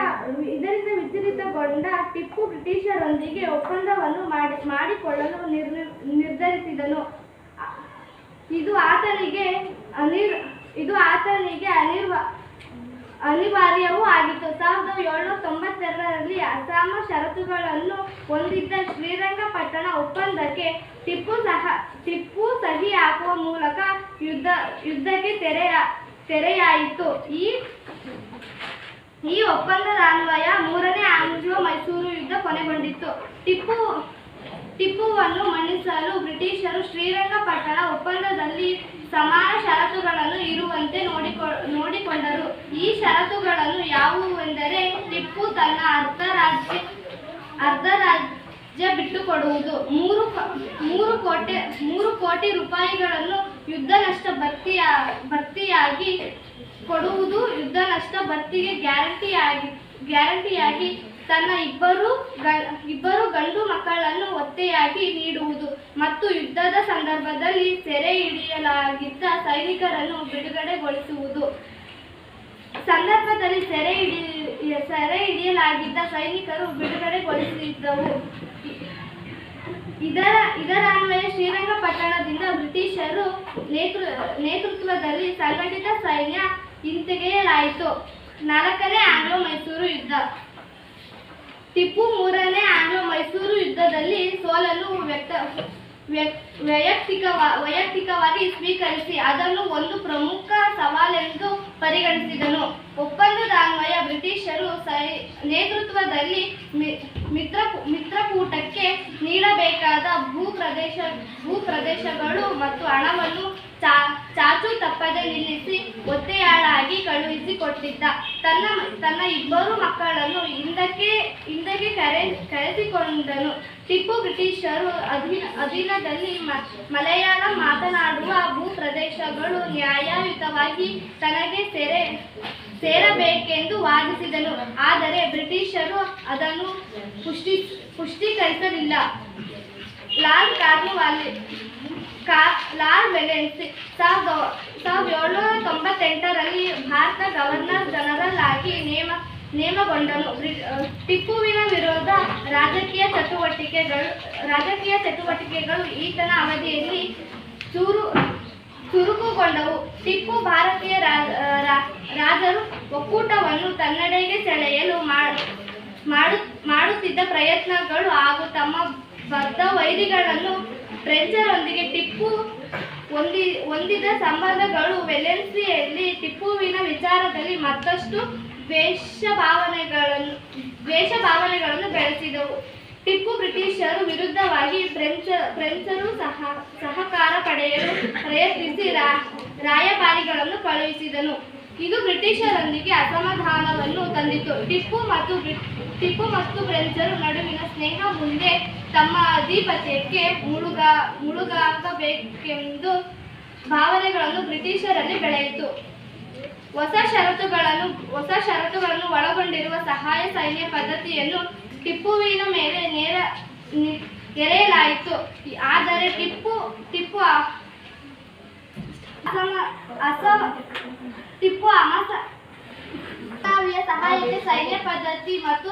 C: ವಿಚಲಿತಗೊಂಡ ಟಿಪ್ಪು ಬ್ರಿಟಿಷರೊಂದಿಗೆ ಒಪ್ಪಂದವನ್ನು ಮಾಡಿಕೊಳ್ಳಲು ನಿರ್ಧರಿಸಿದನು. ಇದು ಆತನಿಗೆ ಅನಿವಾರ್ಯವೂ ಆಗಿತ್ತು. 1792ರಲ್ಲಿ ಅಸ್ಸಾಂ ಷರತ್ತುಗಳನ್ನು ಹೊಂದಿದ್ದ ಶ್ರೀರಂಗಪಟ್ಟಣ ಒಪ್ಪಂದಕ್ಕೆ ಟಿಪ್ಪು ಸಹಿ ಹಾಕುವ ಮೂಲಕ ಯುದ್ಧಕ್ಕೆ ತೆರೆಯಾಯಿತು. ಈ ಒಪ್ಪಂದದ ಅನ್ವಯ ಮೂರನೇ ಆಂಗ್ಲೋ ಮೈಸೂರು ಯುದ್ಧ ಕೊನೆಗೊಂಡಿತು. ಟಿಪ್ಪುವನ್ನು ಮಣಿಸಲು ಬ್ರಿಟಿಷರು ಶ್ರೀರಂಗಪಟ್ಟಣ ಒಪ್ಪಂದದಲ್ಲಿ ಸಮಾನ ಷರತ್ತುಗಳನ್ನು ಇರುವಂತೆ ನೋಡಿಕೊಂಡರು. ಈ ಷರತ್ತುಗಳನ್ನು ಯಾವುವೆಂದರೆ ಟಿಪ್ಪು ತನ್ನ ಅರ್ಧ ರಾಜ್ಯ ಬಿಟ್ಟುಕೊಡುವುದು, 3 ಕೋಟಿ ರೂಪಾಯಿಗಳನ್ನು ಯುದ್ಧ ನಷ್ಟ ಭರ್ತಿಯಾಗಿ ಕೊಡುವುದು, ಯುದ್ಧ ನಷ್ಟ ಭರ್ತಿಗೆ ಗ್ಯಾರಂಟಿಯಾಗಿ ತನ್ನ ಇಬ್ಬರು ಗಂಡು ಮಕ್ಕಳನ್ನು ಒತ್ತೆಯಾಗಿ ನೀಡುವುದು ಮತ್ತು ಯುದ್ಧದ ಸಂದರ್ಭದಲ್ಲಿ ಸೆರೆ ಹಿಡಿಯಲಾಗಿದ್ದ ಸೈನಿಕರನ್ನು ಬಿಡುಗಡೆಗೊಳಿಸುವುದು. ಸಂದರ್ಭದಲ್ಲಿ ಸೆರೆ ಹಿಡಿಯಲಾಗಿದ್ದ ಸೈನಿಕರು ಬಿಡುಗಡೆಗೊಳಿಸಿದ್ದವು. ಇದರ ಅನ್ವಯ ಶ್ರೀರಂಗಪಟ್ಟಣದಿಂದ ಬ್ರಿಟಿಷರು ನೇತೃತ್ವದಲ್ಲಿ ಸಂಘಟಿತ ಸೈನ್ಯ ಹಿಂತೆಗೆಯಲಾಯಿತು. 4ನೇ ಆಂಗ್ಲೋ ಮೈಸೂರು ಯುದ್ಧ. ಟಿಪ್ಪು 3ನೇ ಆಂಗ್ಲೋ ಮೈಸೂರು ಯುದ್ಧದಲ್ಲಿ ಸೋಲನ್ನು ವೈಯಕ್ತಿಕವಾಗಿ ಸ್ವೀಕರಿಸಿ ಅದನ್ನು ಒಂದು ಪ್ರಮುಖ ಸವಾಲೆಂದು ಪರಿಗಣಿಸಿದನು. ಒಪ್ಪಂದದ ಅನ್ವಯ ಬ್ರಿಟಿಷರು ನೇತೃತ್ವದಲ್ಲಿ ಮಿತ್ರಕೂಟಕ್ಕೆ ನೀಡಬೇಕಾದ ಭೂಪ್ರದೇಶಗಳು ಮತ್ತು ಹಣವನ್ನು ಚಾಚು ತಪ್ಪದೆ ನಿಲ್ಲಿಸಿ ಒತ್ತೆಯಾಳಾಗಿ ಕಳುಹಿಸಿಕೊಟ್ಟಿದ್ದ. ತನ್ನ ಇಬ್ಬರು ಮಕ್ಕಳನ್ನು ಹಿಂದಕ್ಕೆ ಕರೆಸಿಕೊಂಡನು. ಟಿಪ್ಪು ಬ್ರಿಟಿಷರು ಅಧೀನದಲ್ಲಿ ಮಲಯಾಳಂ ಮಾತನಾಡುವ ಭೂಪ್ರದೇಶಗಳು ನ್ಯಾಯಯುತವಾಗಿ ತನಗೆ ಸೇರಬೇಕೆಂದು ವಾದಿಸಿದನು. ಆದರೆ ಬ್ರಿಟಿಷರು ಅದನ್ನು ಪುಷ್ಟೀಕರಿಸಲಿಲ್ಲ. ಲಾರ್ಡ್ ವೆಲೆನ್ಸಿ 1798ರಲ್ಲಿ ಭಾರತ ಗವರ್ನರ್ ಜನರಲ್ ಆಗಿ ನೇಮಗೊಂಡನು. ಟಿಪ್ಪುವಿನ ವಿರೋಧ ರಾಜಕೀಯ ಚಟುವಟಿಕೆಗಳು ಈತನ ಅವಧಿಯಲ್ಲಿ ಚುರುಕುಗೊಂಡವು. ಟಿಪ್ಪು ಭಾರತೀಯ ರಾಜರು ಒಕ್ಕೂಟವನ್ನು ತನ್ನೆಡೆಗೆ ಸೆಳೆಯಲು ಮಾಡುತ್ತಿದ್ದ ಪ್ರಯತ್ನಗಳು ಹಾಗೂ ತಮ್ಮ ಬದ್ಧ ವೈರಿಗಳನ್ನು ಫ್ರೆಂಚರೊಂದಿಗೆ ಟಿಪ್ಪು ಹೊಂದಿದ ಸಂಬಂಧಗಳು ವೆಲೆನ್ಸಿಯಲ್ಲಿ ಟಿಪ್ಪುವಿನ ವಿಚಾರದಲ್ಲಿ ಮತ್ತಷ್ಟು ದ್ವೇಷಭಾವನೆಗಳನ್ನು ಬೆಳೆಸಿದವು. ಟಿಪ್ಪು ಬ್ರಿಟಿಷರು ವಿರುದ್ಧವಾಗಿ ಫ್ರೆಂಚರು ಸಹಕಾರ ಪಡೆಯಲು ಪ್ರಯತ್ನಿಸಿ ರಾಯಭಾರಿಗಳನ್ನು ಕಳುಹಿಸಿದನು. ಇದು ಬ್ರಿಟಿಷರೊಂದಿಗೆ ಅಸಮಾಧಾನವನ್ನು ತಂದಿತು. ಟಿಪ್ಪು ಮತ್ತು ಫ್ರೆಂಚರು ನಡುವಿನ ಸ್ನೇಹ ಮುಂದೆ ತಮ್ಮ ಆಧಿಪತ್ಯಕ್ಕೆ ಮುಳುಗಾಗಬೇಕೆಂದು ಭಾವನೆಗಳನ್ನು ಬ್ರಿಟಿಷರಲ್ಲಿ ಬೆಳೆಯಿತು. ಹೊಸ ಷರತ್ತುಗಳನ್ನು ಒಳಗೊಂಡಿರುವ ಸಹಾಯ ಸೈನ್ಯ ಪದ್ಧತಿಯನ್ನು ಟಿಪ್ಪುವಿನ ಮೇಲೆ ಎರೆಯಲಾಯಿತು. ಆದರೆ ಟಿಪ್ಪು ಸಹಾಯಕ್ಕೆ ಸೈನ್ಯ ಪದ್ಧತಿ ಮತ್ತು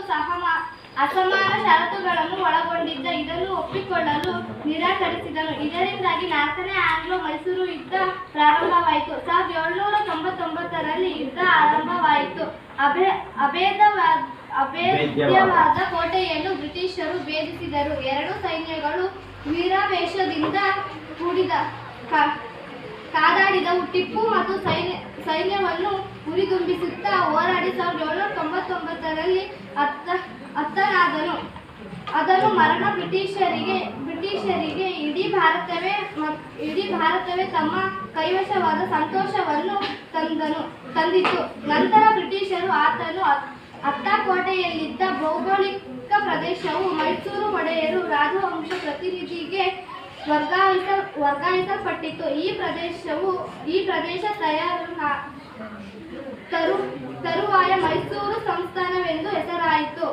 C: ಅಸಮಾನ ಷರತ್ತುಗಳನ್ನು ಒಳಗೊಂಡಿದ್ದ ಇದನ್ನು ಒಪ್ಪಿಕೊಳ್ಳಲು ನಿರಾಕರಿಸಿದನು. ಇದರಿಂದಾಗಿ 4ನೇ ಆಂಗ್ಲೋ ಮೈಸೂರು ಯುದ್ಧ ಪ್ರಾರಂಭವಾಯಿತು. 1799ರಲ್ಲಿ ಯುದ್ಧ ಆರಂಭವಾಯಿತು. ಅಭೇದ್ಯವಾದ ಕೋಟೆಯನ್ನು ಬ್ರಿಟಿಷರು ಭೇದಿಸಿದರು. ಎರಡೂ ಸೈನ್ಯಗಳು ವೀರಾವೇಶದಿಂದ ಕಾದಾಡಿದವು. ಟಿಪ್ಪು ಮತ್ತು ಸೈನ್ಯವನ್ನು ಹುರಿದುಂಬಿಸುತ್ತಾ ಹೋರಾಡಿ 1799ರಲ್ಲಿ ಹತನಾದನು. ಅದನ್ನು ಮರಣ ಬ್ರಿಟಿಷರಿಗೆ ಇಡೀ ಭಾರತವೇ ತಮ್ಮ ಕೈವಶವಾದ ಸಂತೋಷವನ್ನು ತಂದಿತು. ನಂತರ ಬ್ರಿಟಿಷರು ಆತನು ಅತ್ತಾಕೋಟೆಯಲ್ಲಿದ್ದ ಭೌಗೋಳಿಕ ಪ್ರದೇಶವು ಮೈಸೂರು ಒಡೆಯರು ರಾಜವಂಶ ಪ್ರತಿನಿಧಿಗೆ ವರ್ಗಾಯಿಸಲ್ಪಟ್ಟಿತು. ಈ ಪ್ರದೇಶ ತರುವಾಯ ಮೈಸೂರು ಸಂಸ್ಥಾನವೆಂದು ಹೆಸರಾಯಿತು.